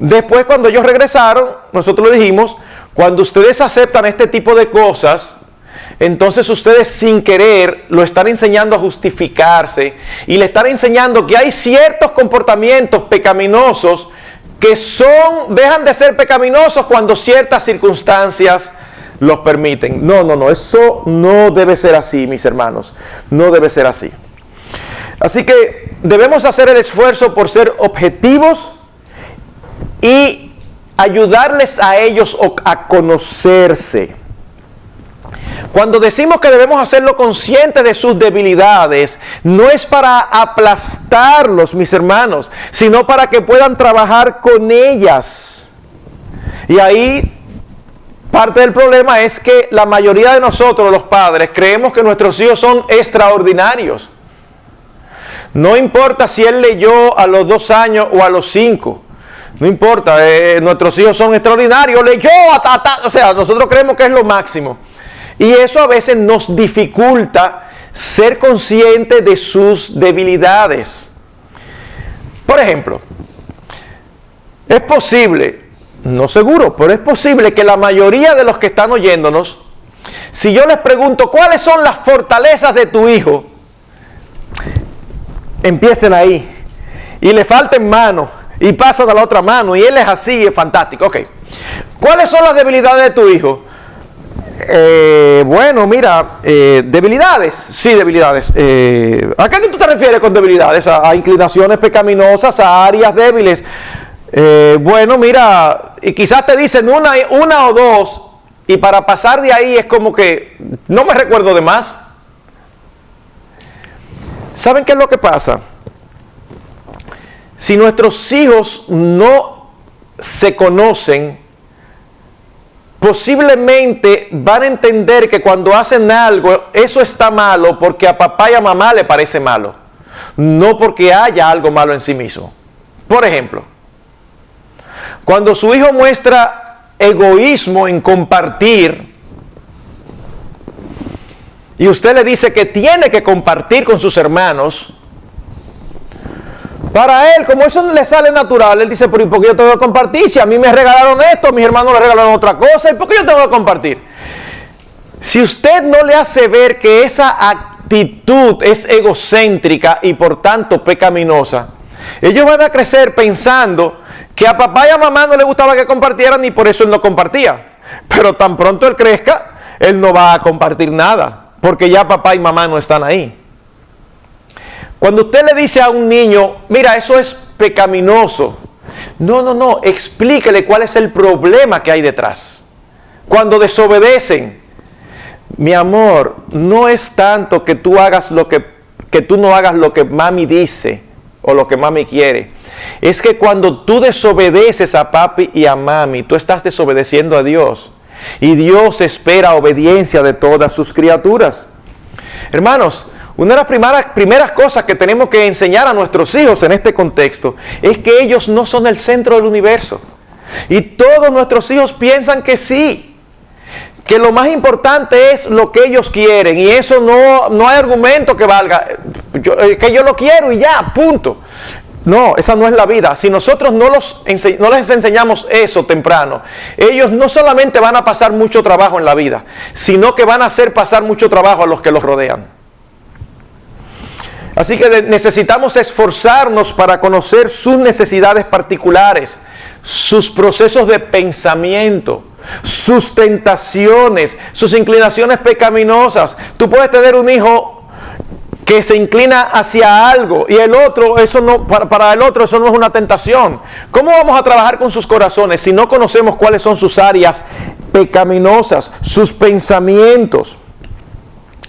Después, cuando ellos regresaron, nosotros le dijimos, cuando ustedes aceptan este tipo de cosas, entonces ustedes sin querer lo están enseñando a justificarse y le están enseñando que hay ciertos comportamientos pecaminosos que dejan de ser pecaminosos cuando ciertas circunstancias los permiten. No, eso no debe ser así, mis hermanos, no debe ser así. Así que debemos hacer el esfuerzo por ser objetivos y ayudarles a ellos a conocerse. Cuando decimos que debemos hacerlo consciente de sus debilidades, no es para aplastarlos, mis hermanos, sino para que puedan trabajar con ellas. Y ahí parte del problema es que la mayoría de nosotros, los padres, creemos que nuestros hijos son extraordinarios. No importa si él leyó a los 2 años o a los 5. No importa, nuestros hijos son extraordinarios. Leyó, o sea, nosotros creemos que es lo máximo. Y eso a veces nos dificulta ser consciente de sus debilidades. Por ejemplo, es posible, no seguro, pero es posible que la mayoría de los que están oyéndonos, si yo les pregunto cuáles son las fortalezas de tu hijo, empiecen ahí y le falten manos y pasan a la otra mano y él es así, es fantástico. Ok, ¿cuáles son las debilidades de tu hijo? Bueno, mira, debilidades, sí, debilidades. ¿A qué tú te refieres con debilidades? A inclinaciones pecaminosas, a áreas débiles. Bueno, mira, y quizás te dicen una o dos, y para pasar de ahí es como que no me recuerdo de más. ¿Saben qué es lo que pasa? Si nuestros hijos no se conocen, posiblemente van a entender que cuando hacen algo, eso está malo porque a papá y a mamá le parece malo, no porque haya algo malo en sí mismo. Por ejemplo, cuando su hijo muestra egoísmo en compartir, y usted le dice que tiene que compartir con sus hermanos, para él, como eso le sale natural, él dice, pero ¿y por qué yo tengo que compartir? Si a mí me regalaron esto, a mis hermanos le regalaron otra cosa, ¿y por qué yo tengo que compartir? Si usted no le hace ver que esa actitud es egocéntrica y por tanto pecaminosa, ellos van a crecer pensando que a papá y a mamá no le gustaba que compartieran y por eso él no compartía. Pero tan pronto él crezca, él no va a compartir nada, porque ya papá y mamá no están ahí. Cuando usted le dice a un niño, mira, eso es pecaminoso, no, explíquele cuál es el problema que hay detrás. Cuando desobedecen, mi amor, no es tanto que tú hagas que tú no hagas lo que mami dice o lo que mami quiere. Es que cuando tú desobedeces a papi y a mami, tú estás desobedeciendo a Dios. Y Dios espera obediencia de todas sus criaturas. Hermanos, una de las primeras cosas que tenemos que enseñar a nuestros hijos en este contexto es que ellos no son el centro del universo. Y todos nuestros hijos piensan que sí. Que lo más importante es lo que ellos quieren. Y eso no hay argumento que valga. Que yo lo quiero y ya, punto. No, esa no es la vida. Si nosotros no les enseñamos eso temprano, ellos no solamente van a pasar mucho trabajo en la vida, sino que van a hacer pasar mucho trabajo a los que los rodean. Así que necesitamos esforzarnos para conocer sus necesidades particulares, sus procesos de pensamiento, sus tentaciones, sus inclinaciones pecaminosas. Tú puedes tener un hijo que se inclina hacia algo y el otro, para el otro eso no es una tentación. ¿Cómo vamos a trabajar con sus corazones si no conocemos cuáles son sus áreas pecaminosas, sus pensamientos?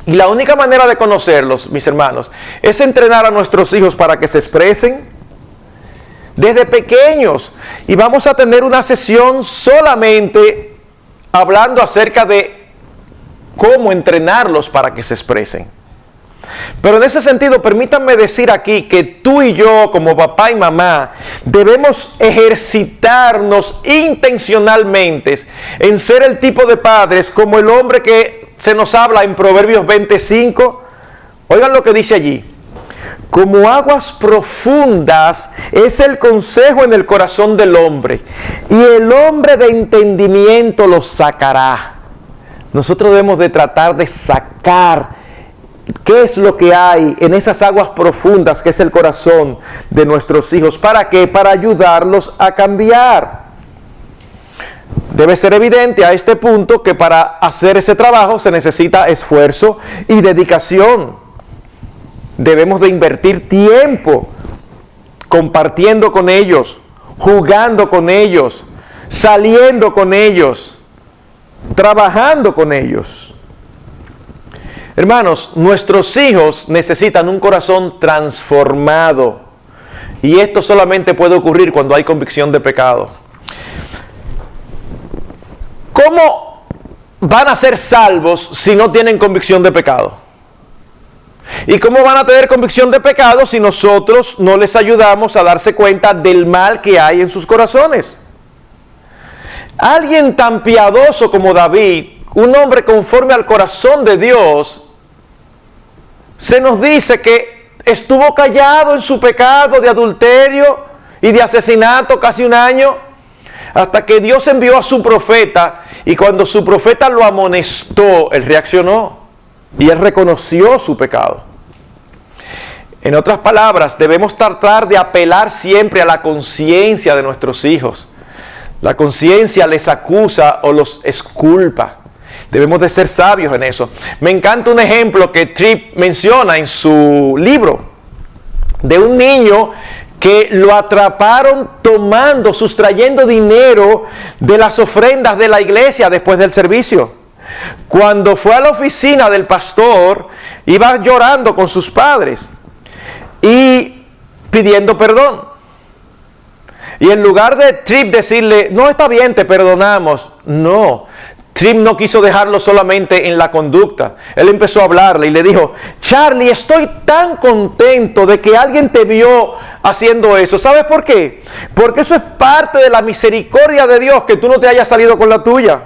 Y la única manera de conocerlos, mis hermanos, es entrenar a nuestros hijos para que se expresen desde pequeños. Y vamos a tener una sesión solamente hablando acerca de cómo entrenarlos para que se expresen. Pero en ese sentido, permítanme decir aquí que tú y yo, como papá y mamá, debemos ejercitarnos intencionalmente en ser el tipo de padres como el hombre que se nos habla en Proverbios 25. Oigan lo que dice allí. Como aguas profundas es el consejo en el corazón del hombre, y el hombre de entendimiento lo sacará. Nosotros debemos de tratar de sacar qué es lo que hay en esas aguas profundas que es el corazón de nuestros hijos. ¿Para qué? Para ayudarlos a cambiar. Debe ser evidente a este punto que para hacer ese trabajo se necesita esfuerzo y dedicación. Debemos de invertir tiempo compartiendo con ellos, jugando con ellos, saliendo con ellos, trabajando con ellos. Hermanos, nuestros hijos necesitan un corazón transformado. Y esto solamente puede ocurrir cuando hay convicción de pecado. ¿cómo van a ser salvos si no tienen convicción de pecado? ¿Y cómo van a tener convicción de pecado si nosotros no les ayudamos a darse cuenta del mal que hay en sus corazones? Alguien tan piadoso como David, un hombre conforme al corazón de Dios, se nos dice que estuvo callado en su pecado de adulterio y de asesinato casi un año, hasta que Dios envió a su profeta, y cuando su profeta lo amonestó, él reaccionó y él reconoció su pecado. En otras palabras, debemos tratar de apelar siempre a la conciencia de nuestros hijos. La conciencia les acusa o los exculpa. Debemos de ser sabios en eso. Me encanta un ejemplo que Tripp menciona en su libro, de un niño que lo atraparon sustrayendo dinero de las ofrendas de la iglesia después del servicio. Cuando fue a la oficina del pastor, iba llorando con sus padres y pidiendo perdón. Y en lugar de Tripp decirle, no, está bien, te perdonamos, no. Tripp no quiso dejarlo solamente en la conducta. Él empezó a hablarle y le dijo, Charlie, estoy tan contento de que alguien te vio haciendo eso. ¿Sabes por qué? Porque eso es parte de la misericordia de Dios, que tú no te hayas salido con la tuya.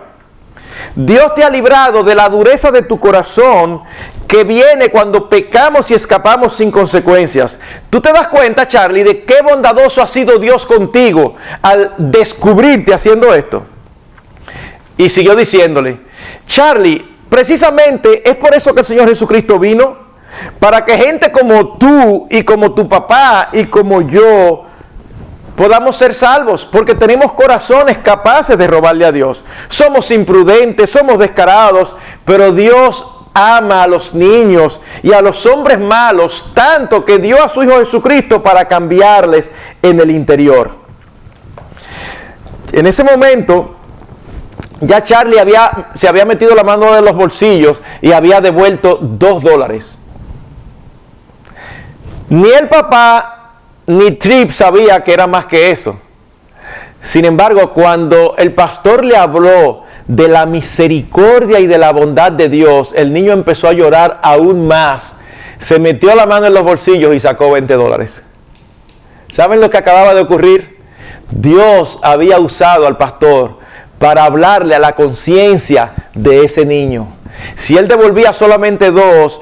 Dios te ha librado de la dureza de tu corazón que viene cuando pecamos y escapamos sin consecuencias. ¿Tú te das cuenta, Charlie, de qué bondadoso ha sido Dios contigo al descubrirte haciendo esto? Y siguió diciéndole, Charlie, precisamente es por eso que el Señor Jesucristo vino, para que gente como tú y como tu papá y como yo podamos ser salvos, porque tenemos corazones capaces de robarle a Dios. Somos imprudentes, somos descarados, pero Dios ama a los niños y a los hombres malos tanto que dio a su Hijo Jesucristo para cambiarles en el interior. En ese momento, ya Charlie se había metido la mano en los bolsillos y había devuelto $2. Ni el papá ni Tripp sabía que era más que eso. Sin embargo, cuando el pastor le habló de la misericordia y de la bondad de Dios, el niño empezó a llorar aún más. Se metió la mano en los bolsillos y sacó $20. ¿Saben lo que acababa de ocurrir? Dios había usado al pastor para hablarle a la conciencia de ese niño. Si él devolvía solamente 2,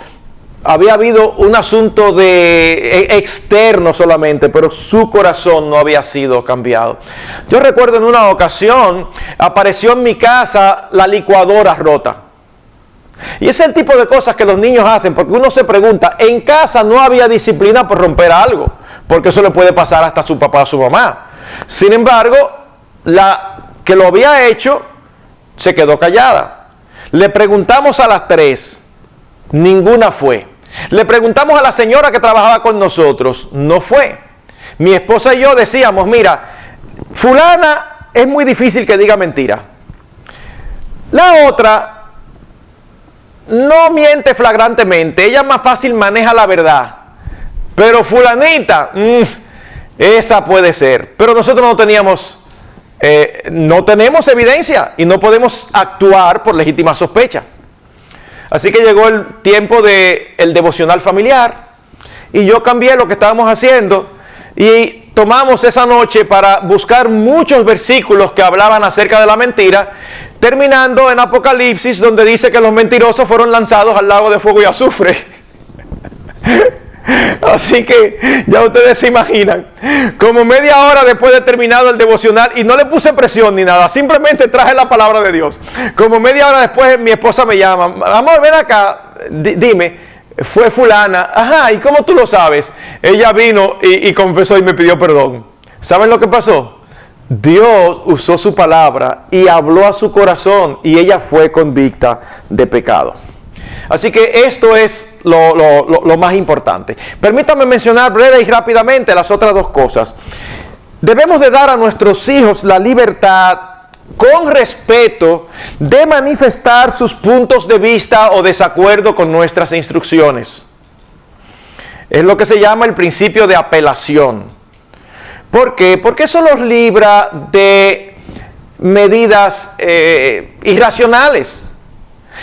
había habido un asunto externo solamente, pero su corazón no había sido cambiado. Yo recuerdo en una ocasión, apareció en mi casa la licuadora rota. Y ese es el tipo de cosas que los niños hacen, porque uno se pregunta, en casa no había disciplina por romper algo, porque eso le puede pasar hasta a su papá o a su mamá. Sin embargo, la que lo había hecho se quedó callada. Le preguntamos a las 3, ninguna fue. Le preguntamos a la señora que trabajaba con nosotros, no fue. Mi esposa y yo decíamos, mira, fulana es muy difícil que diga mentira. La otra no miente flagrantemente, ella más fácil maneja la verdad. Pero fulanita, esa puede ser. Pero nosotros no tenemos evidencia y no podemos actuar por legítima sospecha. Así que llegó el tiempo del devocional familiar y yo cambié lo que estábamos haciendo y tomamos esa noche para buscar muchos versículos que hablaban acerca de la mentira, terminando en Apocalipsis, donde dice que los mentirosos fueron lanzados al lago de fuego y azufre. Así que ya ustedes se imaginan, como media hora después de terminado el devocional, y no le puse presión ni nada, simplemente traje la palabra de Dios. Como media hora después mi esposa me llama, amor, ven acá, dime, fue fulana. Ajá, ¿y cómo tú lo sabes? Ella vino y confesó y me pidió perdón. ¿Saben lo que pasó? Dios usó su palabra y habló a su corazón y ella fue convicta de pecado. Así que esto es lo más importante. Permítanme mencionar breve y rápidamente las otras 2 cosas. Debemos de dar a nuestros hijos la libertad, con respeto, de manifestar sus puntos de vista o desacuerdo con nuestras instrucciones. Es lo que se llama el principio de apelación. ¿Por qué? Porque eso los libra de medidas irracionales.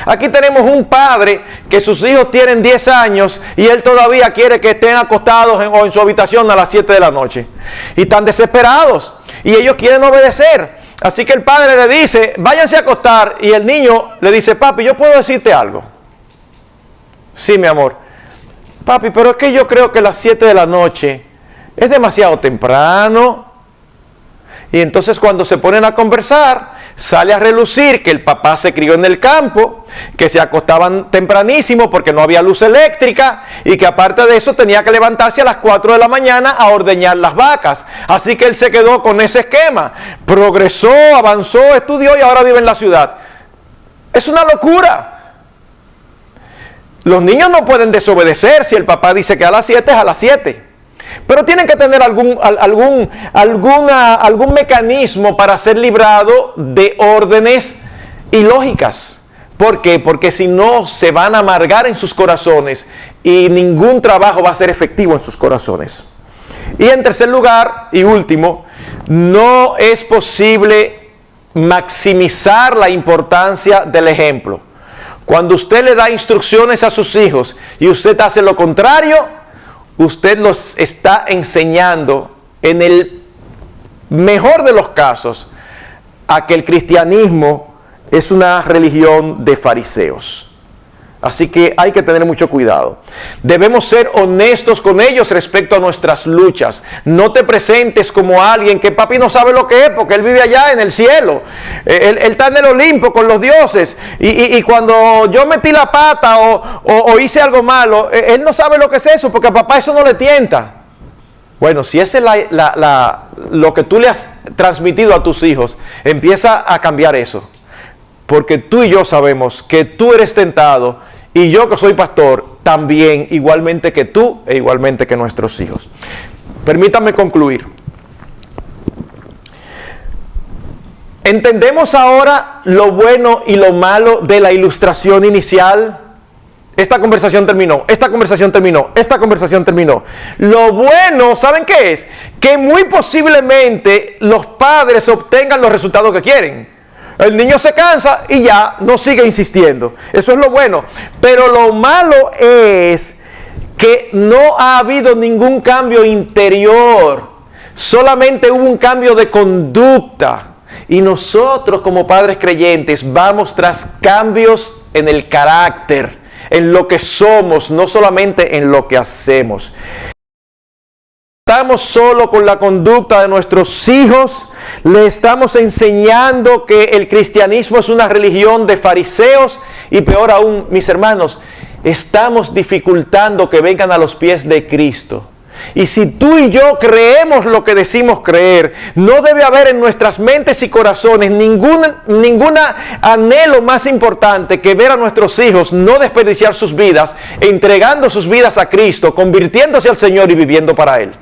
Aquí tenemos un padre que sus hijos tienen 10 años y él todavía quiere que estén acostados o en su habitación a las 7 de la noche. Y están desesperados y ellos quieren obedecer. Así que el padre le dice, váyanse a acostar, y el niño le dice, papi, ¿yo puedo decirte algo? Sí, mi amor. Papi, pero es que yo creo que las 7 de la noche es demasiado temprano. Y entonces cuando se ponen a conversar, sale a relucir que el papá se crió en el campo, que se acostaban tempranísimo porque no había luz eléctrica y que aparte de eso tenía que levantarse a las 4 de la mañana a ordeñar las vacas. Así que él se quedó con ese esquema. Progresó, avanzó, estudió y ahora vive en la ciudad. Es una locura. Los niños no pueden desobedecer. Si el papá dice que a las 7 es a las 7. Pero tienen que tener algún mecanismo para ser librado de órdenes ilógicas. ¿Por qué? Porque si no, se van a amargar en sus corazones y ningún trabajo va a ser efectivo en sus corazones. Y en tercer lugar y último, no es posible maximizar la importancia del ejemplo. Cuando usted le da instrucciones a sus hijos y usted hace lo contrario, usted los está enseñando, en el mejor de los casos, a que el cristianismo es una religión de fariseos. Así que hay que tener mucho cuidado. Debemos ser honestos con ellos respecto a nuestras luchas. No te presentes como alguien que papi no sabe lo que es, porque él vive allá en el cielo. Él está en el Olimpo con los dioses. Y cuando yo metí la pata o hice algo malo, él no sabe lo que es eso, porque a papá eso no le tienta. Bueno, si ese es lo que tú le has transmitido a tus hijos, empieza a cambiar eso. Porque tú y yo sabemos que tú eres tentado, y yo que soy pastor, también, igualmente que tú e igualmente que nuestros hijos. Permítanme concluir. ¿Entendemos ahora lo bueno y lo malo de la ilustración inicial? Esta conversación terminó, esta conversación terminó, esta conversación terminó. Lo bueno, ¿saben qué es? Que muy posiblemente los padres obtengan los resultados que quieren. El niño se cansa y ya no sigue insistiendo. Eso es lo bueno. Pero lo malo es que no ha habido ningún cambio interior. Solamente hubo un cambio de conducta. Y nosotros como padres creyentes vamos tras cambios en el carácter, en lo que somos, no solamente en lo que hacemos. Estamos solo con la conducta de nuestros hijos, le estamos enseñando que el cristianismo es una religión de fariseos y peor aún, mis hermanos, estamos dificultando que vengan a los pies de Cristo. Y si tú y yo creemos lo que decimos creer, no debe haber en nuestras mentes y corazones ningún anhelo más importante que ver a nuestros hijos no desperdiciar sus vidas, entregando sus vidas a Cristo, convirtiéndose al Señor y viviendo para Él.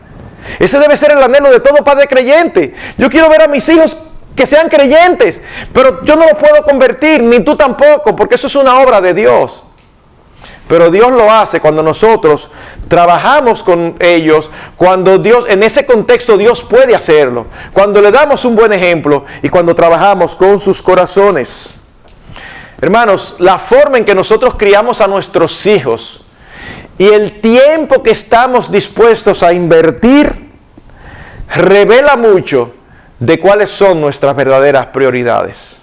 Ese debe ser el anhelo de todo padre creyente. Yo quiero ver a mis hijos que sean creyentes, pero yo no los puedo convertir, ni tú tampoco, porque eso es una obra de Dios. Pero Dios lo hace cuando nosotros trabajamos con ellos, cuando Dios, en ese contexto Dios puede hacerlo, cuando le damos un buen ejemplo y cuando trabajamos con sus corazones. Hermanos, la forma en que nosotros criamos a nuestros hijos y el tiempo que estamos dispuestos a invertir revela mucho de cuáles son nuestras verdaderas prioridades.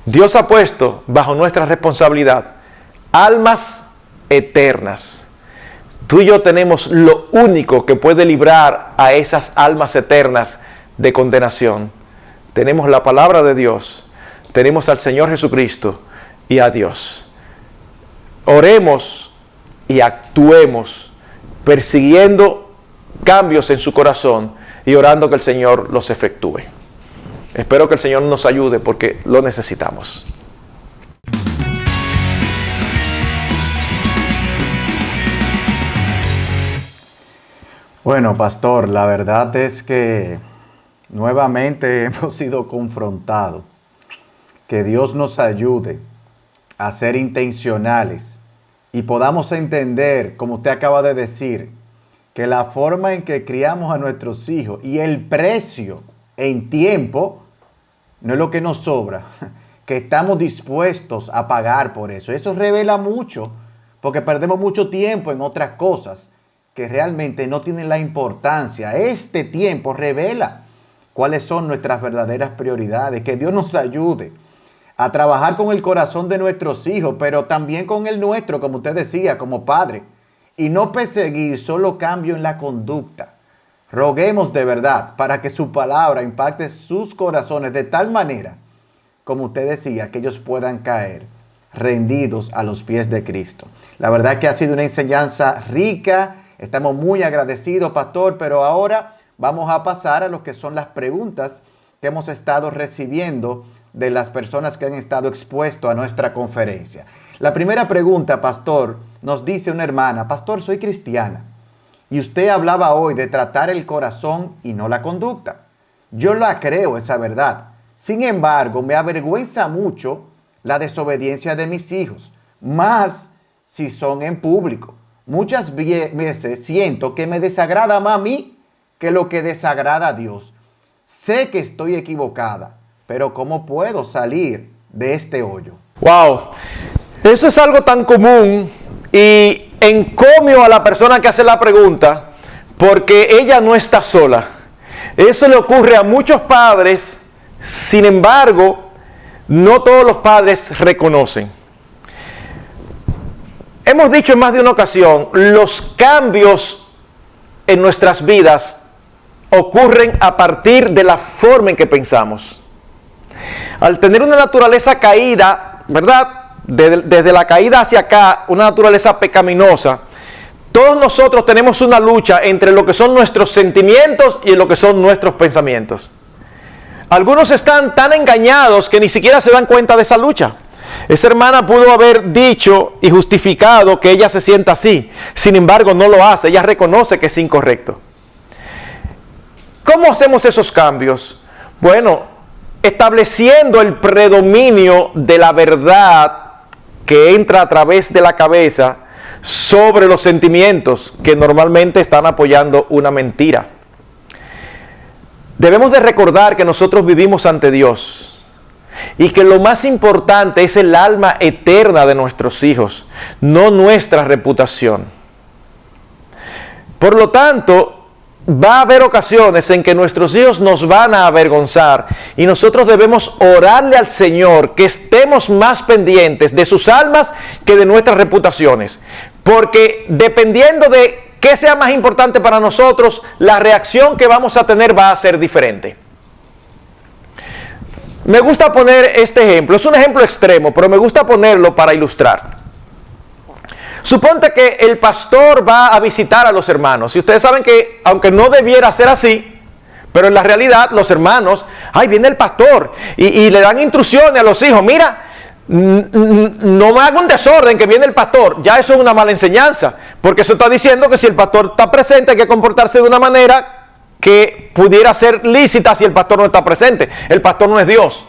Dios ha puesto bajo nuestra responsabilidad almas eternas. Tú y yo tenemos lo único que puede librar a esas almas eternas de condenación. Tenemos la palabra de Dios, tenemos al Señor Jesucristo y a Dios. Oremos y actuemos persiguiendo cambios en su corazón y orando que el Señor los efectúe. Espero que el Señor nos ayude porque lo necesitamos. Bueno, pastor, la verdad es que nuevamente hemos sido confrontados. Que Dios nos ayude a ser intencionales y podamos entender, como usted acaba de decir, que la forma en que criamos a nuestros hijos y el precio en tiempo no es lo que nos sobra, que estamos dispuestos a pagar por eso. Eso revela mucho, porque perdemos mucho tiempo en otras cosas que realmente no tienen la importancia. Este tiempo revela cuáles son nuestras verdaderas prioridades. Que Dios nos ayude a trabajar con el corazón de nuestros hijos, pero también con el nuestro, como usted decía, como padre. Y no perseguir solo cambio en la conducta. Roguemos de verdad para que su palabra impacte sus corazones de tal manera, como usted decía, que ellos puedan caer rendidos a los pies de Cristo. La verdad que ha sido una enseñanza rica. Estamos muy agradecidos, pastor, pero ahora vamos a pasar a lo que son las preguntas que hemos estado recibiendo de las personas que han estado expuestos a nuestra conferencia. La primera pregunta, pastor, nos dice una hermana: pastor, soy cristiana y usted hablaba hoy de tratar el corazón y no la conducta. Yo la creo, esa verdad. Sin embargo, me avergüenza mucho la desobediencia de mis hijos, más si son en público. Muchas veces siento que me desagrada más a mí que lo que desagrada a Dios. Sé que estoy equivocada, pero ¿cómo puedo salir de este hoyo? Wow, eso es algo tan común y encomio a la persona que hace la pregunta, porque ella no está sola. Eso le ocurre a muchos padres. Sin embargo, no todos los padres reconocen. Hemos dicho en más de una ocasión, los cambios en nuestras vidas ocurren a partir de la forma en que pensamos. Al tener una naturaleza caída, ¿verdad? Desde la caída hacia acá, una naturaleza pecaminosa, todos nosotros tenemos una lucha entre lo que son nuestros sentimientos y lo que son nuestros pensamientos. Algunos están tan engañados que ni siquiera se dan cuenta de esa lucha. Esa hermana pudo haber dicho y justificado que ella se sienta así. Sin embargo, no lo hace. Ella reconoce que es incorrecto. ¿Cómo hacemos esos cambios? Bueno, estableciendo el predominio de la verdad que entra a través de la cabeza sobre los sentimientos que normalmente están apoyando una mentira. Debemos de recordar que nosotros vivimos ante Dios y que lo más importante es el alma eterna de nuestros hijos, no nuestra reputación. Por lo tanto, va a haber ocasiones en que nuestros hijos nos van a avergonzar y nosotros debemos orarle al Señor que estemos más pendientes de sus almas que de nuestras reputaciones, porque dependiendo de qué sea más importante para nosotros, la reacción que vamos a tener va a ser diferente. Me gusta poner este ejemplo, es un ejemplo extremo, pero me gusta ponerlo para ilustrar. Suponte que el pastor va a visitar a los hermanos, y ustedes saben que, aunque no debiera ser así, pero en la realidad los hermanos, viene el pastor, y le dan instrucciones a los hijos: mira, no me haga un desorden que viene el pastor. Ya eso es una mala enseñanza, porque eso está diciendo que si el pastor está presente hay que comportarse de una manera que pudiera ser lícita si el pastor no está presente. El pastor no es Dios.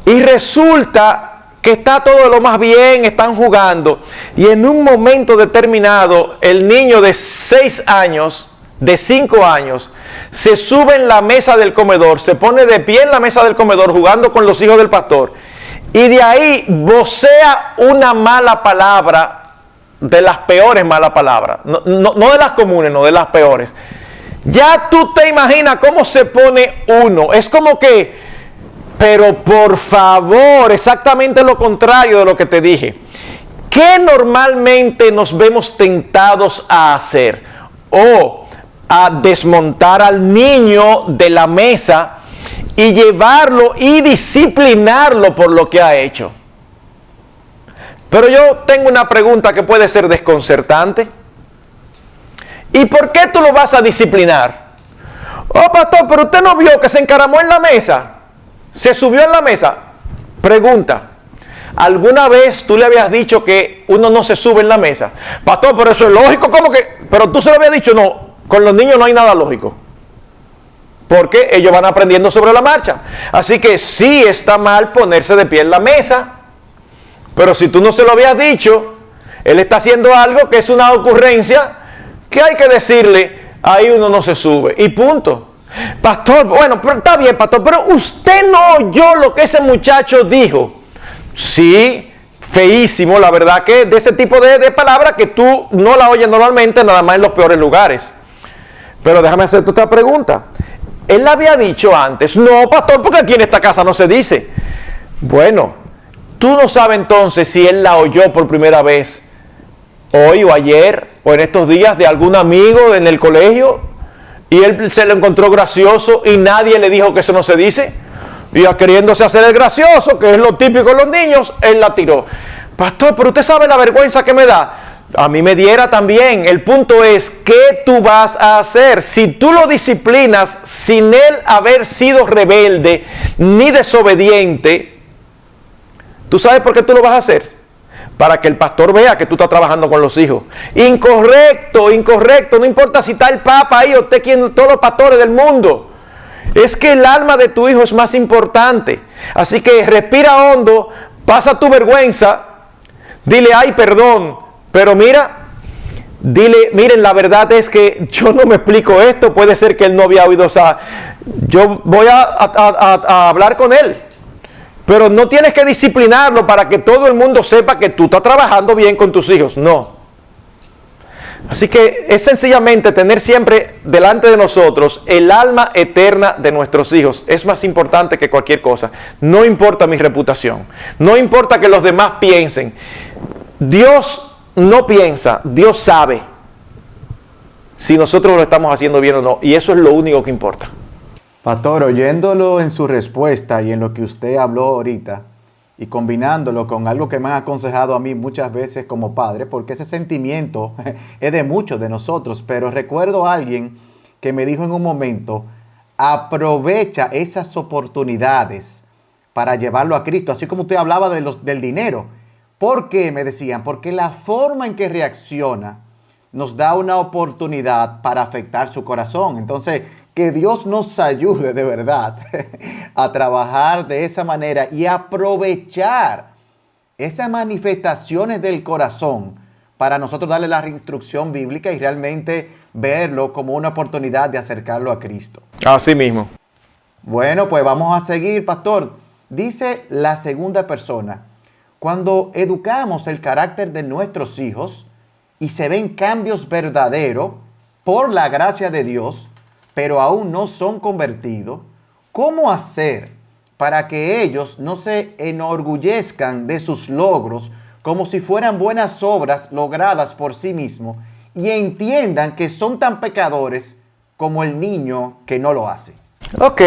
Y resulta que está todo de lo más bien, están jugando, y en un momento determinado el niño de 6 años, de 5 años, se sube en la mesa del comedor, se pone de pie en la mesa del comedor jugando con los hijos del pastor, y de ahí vocea una mala palabra, de las peores malas palabras, no de las comunes, no de las peores. Ya tú te imaginas cómo se pone uno. Es como que, pero por favor, exactamente lo contrario de lo que te dije. ¿Qué normalmente nos vemos tentados a hacer? O a desmontar al niño de la mesa y llevarlo y disciplinarlo por lo que ha hecho. Pero yo tengo una pregunta que puede ser desconcertante. ¿Y por qué tú lo vas a disciplinar? Oh, pastor, pero usted no vio que se encaramó en la mesa, se subió en la mesa. Pregunta: ¿alguna vez tú le habías dicho que uno no se sube en la mesa? Pastor, pero eso es lógico. ¿Cómo que? Pero tú se lo habías dicho. No, con los niños no hay nada lógico, porque ellos van aprendiendo sobre la marcha. Así que sí está mal ponerse de pie en la mesa, pero si tú no se lo habías dicho, él está haciendo algo que es una ocurrencia que hay que decirle: ahí uno no se sube, y punto. Pastor, bueno, pero está bien, pastor, pero usted no oyó lo que ese muchacho dijo. Sí, feísimo, la verdad que de ese tipo de palabras que tú no la oyes normalmente, nada más en los peores lugares. Pero déjame hacerte otra pregunta. Él la había dicho antes. No, pastor, porque aquí en esta casa no se dice. Bueno, tú no sabes entonces si él la oyó por primera vez hoy o ayer o en estos días de algún amigo en el colegio y él se lo encontró gracioso y nadie le dijo que eso no se dice. Y queriéndose hacer el gracioso, que es lo típico de los niños, él la tiró. Pastor, pero usted sabe la vergüenza que me da. A mí me diera también. El punto es, ¿qué tú vas a hacer? Si tú lo disciplinas sin él haber sido rebelde ni desobediente, ¿tú sabes por qué tú lo vas a hacer? Para que el pastor vea que tú estás trabajando con los hijos. Incorrecto, incorrecto. No importa si está el papa ahí o usted, todos los pastores del mundo. Es que el alma de tu hijo es más importante. Así que respira hondo, pasa tu vergüenza, dile, ay, perdón, pero mira, dile, miren, la verdad es que yo no me explico esto, puede ser que él no había oído, o sea, yo voy a hablar con él, pero no tienes que disciplinarlo para que todo el mundo sepa que tú estás trabajando bien con tus hijos, no. Así que es sencillamente tener siempre delante de nosotros el alma eterna de nuestros hijos. Es más importante que cualquier cosa. No importa mi reputación. No importa que los demás piensen. Dios no piensa, Dios sabe si nosotros lo estamos haciendo bien o no. Y eso es lo único que importa. Pastor, oyéndolo en su respuesta y en lo que usted habló ahorita, y combinándolo con algo que me han aconsejado a mí muchas veces como padre, porque ese sentimiento es de muchos de nosotros, pero recuerdo a alguien que me dijo en un momento, aprovecha esas oportunidades para llevarlo a Cristo, así como usted hablaba del dinero. ¿Por qué? Me decían, porque la forma en que reacciona nos da una oportunidad para afectar su corazón. Entonces, que Dios nos ayude de verdad a trabajar de esa manera y aprovechar esas manifestaciones del corazón para nosotros darle la instrucción bíblica y realmente verlo como una oportunidad de acercarlo a Cristo. Así mismo. Bueno, pues vamos a seguir, pastor. Dice la segunda persona, cuando educamos el carácter de nuestros hijos y se ven cambios verdaderos por la gracia de Dios, pero aún no son convertidos, ¿cómo hacer para que ellos no se enorgullezcan de sus logros como si fueran buenas obras logradas por sí mismos y entiendan que son tan pecadores como el niño que no lo hace? Ok,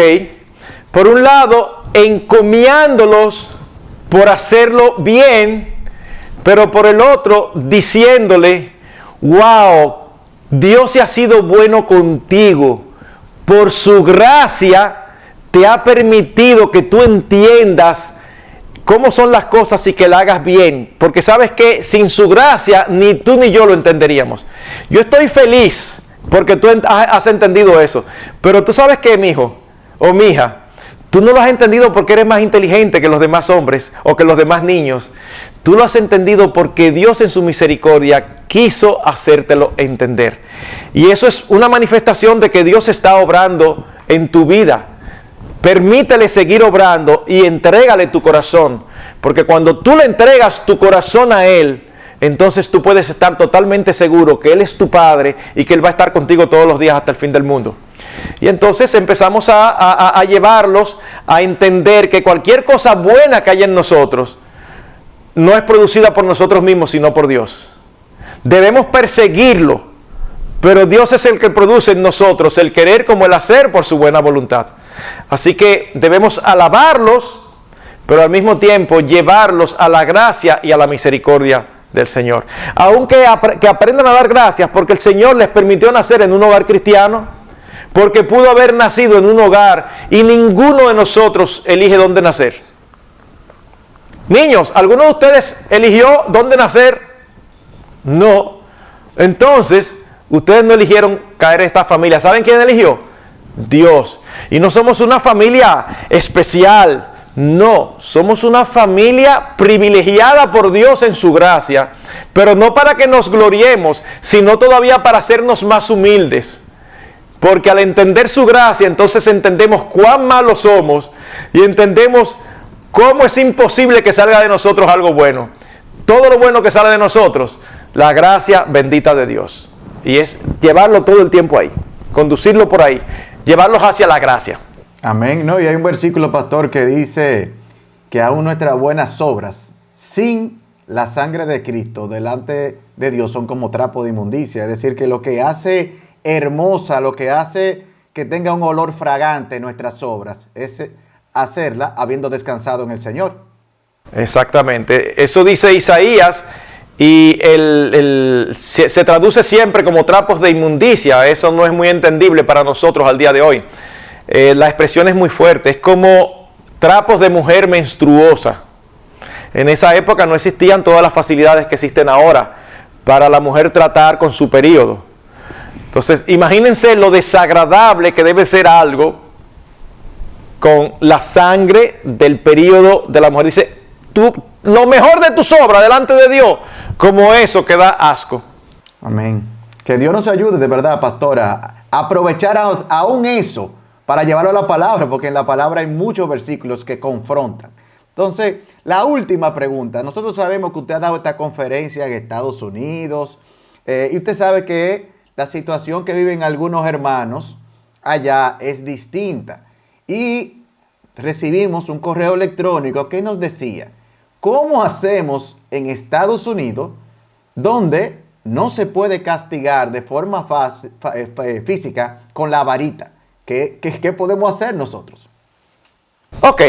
por un lado, encomiándolos por hacerlo bien, pero por el otro, diciéndole, wow, Dios ha sido bueno contigo. Por su gracia te ha permitido que tú entiendas cómo son las cosas y que la hagas bien. Porque sabes que sin su gracia ni tú ni yo lo entenderíamos. Yo estoy feliz porque tú has entendido eso. Pero tú sabes que, mi hijo o mi hija, tú no lo has entendido porque eres más inteligente que los demás hombres o que los demás niños. Tú lo has entendido porque Dios en su misericordia quiso hacértelo entender. Y eso es una manifestación de que Dios está obrando en tu vida. Permítele seguir obrando y entrégale tu corazón. Porque cuando tú le entregas tu corazón a Él, entonces tú puedes estar totalmente seguro que Él es tu Padre y que Él va a estar contigo todos los días hasta el fin del mundo. Y entonces empezamos a llevarlos a entender que cualquier cosa buena que haya en nosotros no es producida por nosotros mismos, sino por Dios. Debemos perseguirlo, pero Dios es el que produce en nosotros el querer como el hacer por su buena voluntad. Así que debemos alabarlos, pero al mismo tiempo llevarlos a la gracia y a la misericordia del Señor. Aunque aprendan a dar gracias porque el Señor les permitió nacer en un hogar cristiano, porque pudo haber nacido en un hogar y ninguno de nosotros elige dónde nacer. Niños, ¿alguno de ustedes eligió dónde nacer? No. Entonces, ustedes no eligieron caer en esta familia. ¿Saben quién eligió? Dios. Y no somos una familia especial. No, somos una familia privilegiada por Dios en su gracia. Pero no para que nos gloriemos, sino todavía para hacernos más humildes. Porque al entender su gracia, entonces entendemos cuán malos somos y entendemos cómo es imposible que salga de nosotros algo bueno. Todo lo bueno que sale de nosotros, la gracia bendita de Dios. Y es llevarlo todo el tiempo ahí, conducirlo por ahí, llevarlos hacia la gracia. Amén. No, y hay un versículo, pastor, que dice que aún nuestras buenas obras, sin la sangre de Cristo, delante de Dios, son como trapo de inmundicia. Es decir, que lo que hace hermosa, lo que hace que tenga un olor fragante nuestras obras, es hacerla habiendo descansado en el Señor. Exactamente. Eso dice Isaías y se traduce siempre como trapos de inmundicia. Eso no es muy entendible para nosotros al día de hoy. La expresión es muy fuerte. Es como trapos de mujer menstruosa. En esa época no existían todas las facilidades que existen ahora para la mujer tratar con su periodo. Entonces, imagínense lo desagradable que debe ser algo con la sangre del periodo de la mujer. Dice, lo mejor de tus obras delante de Dios, como eso que da asco. Amén. Que Dios nos ayude de verdad, pastora, a aprovechar aún eso para llevarlo a la palabra, porque en la palabra hay muchos versículos que confrontan. Entonces, la última pregunta. Nosotros sabemos que usted ha dado esta conferencia en Estados Unidos y usted sabe que la situación que viven algunos hermanos allá es distinta. Y recibimos un correo electrónico que nos decía, ¿cómo hacemos en Estados Unidos donde no se puede castigar de forma física con la varita? ¿Qué podemos hacer nosotros? Ok.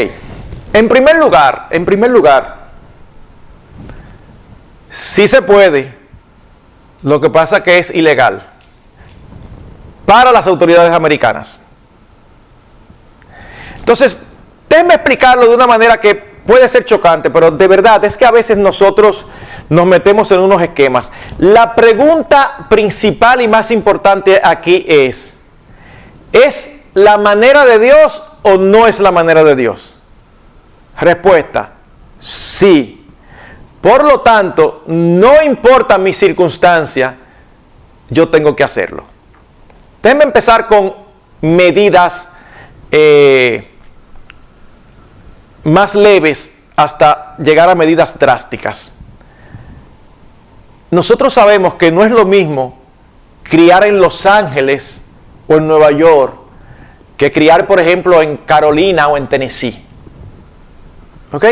En primer lugar, sí se puede, lo que pasa que es ilegal para las autoridades americanas. Entonces, déjenme explicarlo de una manera que puede ser chocante, pero de verdad es que a veces nosotros nos metemos en unos esquemas. La pregunta principal y más importante aquí ¿es la manera de Dios o no es la manera de Dios? Respuesta, sí. Por lo tanto, no importa mi circunstancia, yo tengo que hacerlo. Déjenme empezar con medidas más leves hasta llegar a medidas drásticas. Nosotros sabemos que no es lo mismo criar en Los Ángeles o en Nueva York que criar, por ejemplo, en Carolina o en Tennessee. ¿Ok?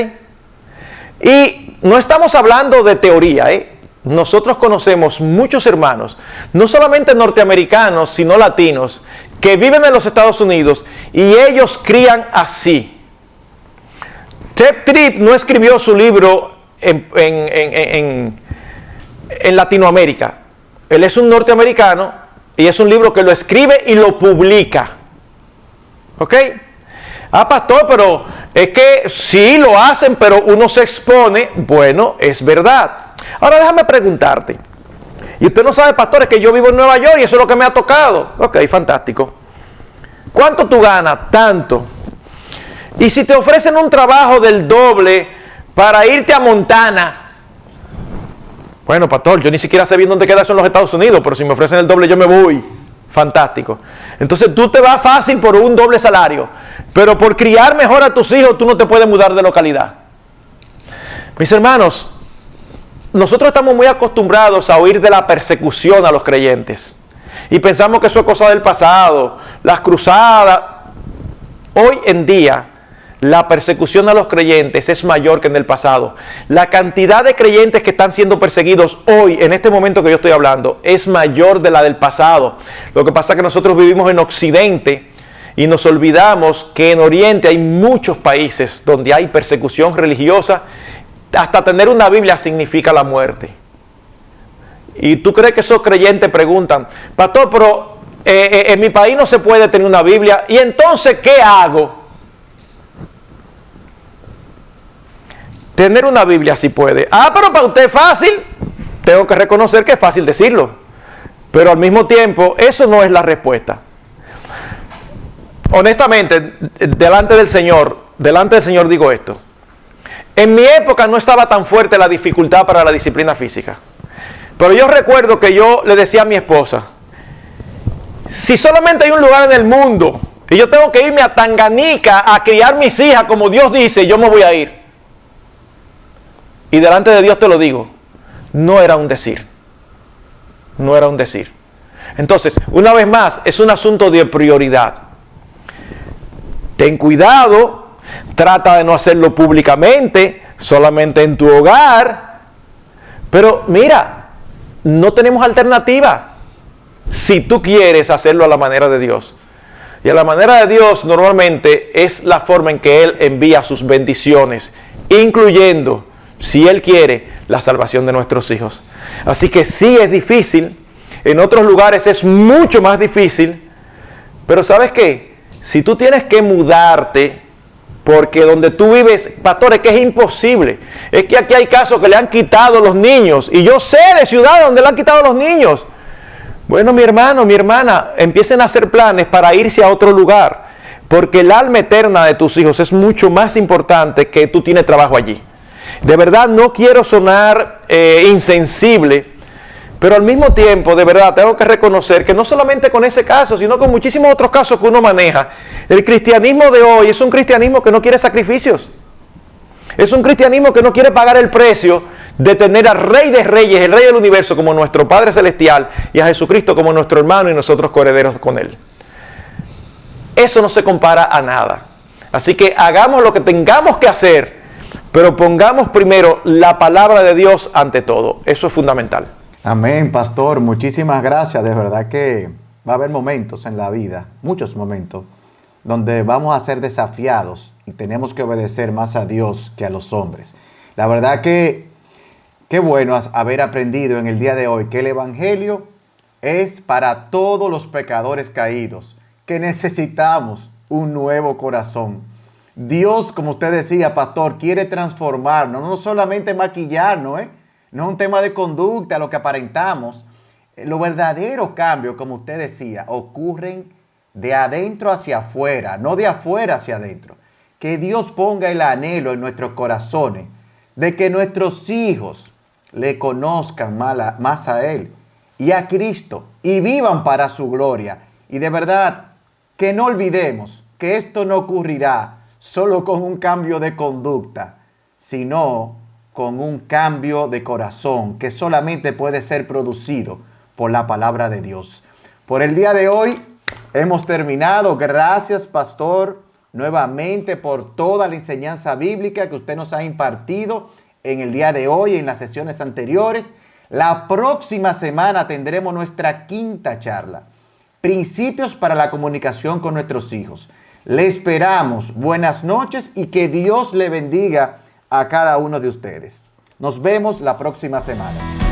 Y no estamos hablando de teoría, ¿eh? Nosotros conocemos muchos hermanos, no solamente norteamericanos, sino latinos, que viven en los Estados Unidos y ellos crían así. Ted Tripp no escribió su libro en Latinoamérica. Él es un norteamericano y es un libro que lo escribe y lo publica. ¿Ok? Ah, pastor, pero es que sí lo hacen, pero uno se expone. Bueno, es verdad. Ahora déjame preguntarte. Y usted no sabe, pastor, es que yo vivo en Nueva York y eso es lo que me ha tocado. Ok, fantástico. ¿Cuánto tú ganas? Tanto. Y si te ofrecen un trabajo del doble para irte a Montana. Bueno, pastor, yo ni siquiera sé bien dónde queda eso en los Estados Unidos, pero si me ofrecen el doble yo me voy. Fantástico. Entonces tú te vas fácil por un doble salario, pero por criar mejor a tus hijos tú no te puedes mudar de localidad. Mis hermanos, nosotros estamos muy acostumbrados a oír de la persecución a los creyentes y pensamos que eso es cosa del pasado, las cruzadas. Hoy en día la persecución a los creyentes es mayor que en el pasado. La cantidad de creyentes que están siendo perseguidos hoy, en este momento que yo estoy hablando, es mayor de la del pasado. Lo que pasa es que nosotros vivimos en Occidente y nos olvidamos que en Oriente hay muchos países donde hay persecución religiosa. Hasta tener una Biblia significa la muerte. Y tú crees que esos creyentes preguntan, pastor, pero en mi país no se puede tener una Biblia, ¿y entonces qué hago? Tener una Biblia sí puede. Ah, pero para usted es fácil. Tengo que reconocer que es fácil decirlo. Pero al mismo tiempo, eso no es la respuesta. Honestamente, delante del Señor digo esto. En mi época no estaba tan fuerte la dificultad para la disciplina física. Pero yo recuerdo que yo le decía a mi esposa, Si solamente hay un lugar en el mundo y yo tengo que irme a Tanganica a criar mis hijas como Dios dice, yo me voy a ir. Y delante de Dios te lo digo, no era un decir. No era un decir. Entonces, una vez más, es un asunto de prioridad. Ten cuidado, trata de no hacerlo públicamente, solamente en tu hogar. Pero mira, no tenemos alternativa si tú quieres hacerlo a la manera de Dios. Y a la manera de Dios normalmente es la forma en que Él envía sus bendiciones, incluyendo, si Él quiere, la salvación de nuestros hijos. Así que sí es difícil, en otros lugares es mucho más difícil, pero ¿sabes qué? Si tú tienes que mudarte, porque donde tú vives, pastor, es que es imposible. Es que aquí hay casos que le han quitado los niños, y yo sé de ciudades donde le han quitado los niños. Bueno, mi hermano, mi hermana, empiecen a hacer planes para irse a otro lugar, porque el alma eterna de tus hijos es mucho más importante que tú tienes trabajo allí. De verdad no quiero sonar insensible, pero al mismo tiempo, de verdad, tengo que reconocer que no solamente con ese caso, sino con muchísimos otros casos que uno maneja, el cristianismo de hoy es un cristianismo que no quiere sacrificios. Es un cristianismo que no quiere pagar el precio de tener al Rey de Reyes, el Rey del Universo, como nuestro Padre Celestial, y a Jesucristo como nuestro hermano y nosotros coherederos con Él. Eso no se compara a nada. Así que hagamos lo que tengamos que hacer, pero pongamos primero la palabra de Dios ante todo. Eso es fundamental. Amén, pastor. Muchísimas gracias. De verdad que va a haber momentos en la vida, muchos momentos, donde vamos a ser desafiados y tenemos que obedecer más a Dios que a los hombres. La verdad que qué bueno haber aprendido en el día de hoy que el Evangelio es para todos los pecadores caídos, que necesitamos un nuevo corazón. Dios, como usted decía, pastor, quiere transformarnos, no solamente maquillarnos, no es un tema de conducta, lo que aparentamos. Los verdaderos cambios, como usted decía, ocurren de adentro hacia afuera, no de afuera hacia adentro. Que Dios ponga el anhelo en nuestros corazones de que nuestros hijos le conozcan más a Él y a Cristo y vivan para su gloria. Y de verdad, que no olvidemos que esto no ocurrirá solo con un cambio de conducta, sino con un cambio de corazón que solamente puede ser producido por la palabra de Dios. Por el día de hoy hemos terminado. Gracias, pastor, nuevamente por toda la enseñanza bíblica que usted nos ha impartido en el día de hoy, en las sesiones anteriores. La próxima semana tendremos nuestra quinta charla, Principios para la comunicación con nuestros hijos. Le esperamos. Buenas noches y que Dios le bendiga a cada uno de ustedes. Nos vemos la próxima semana.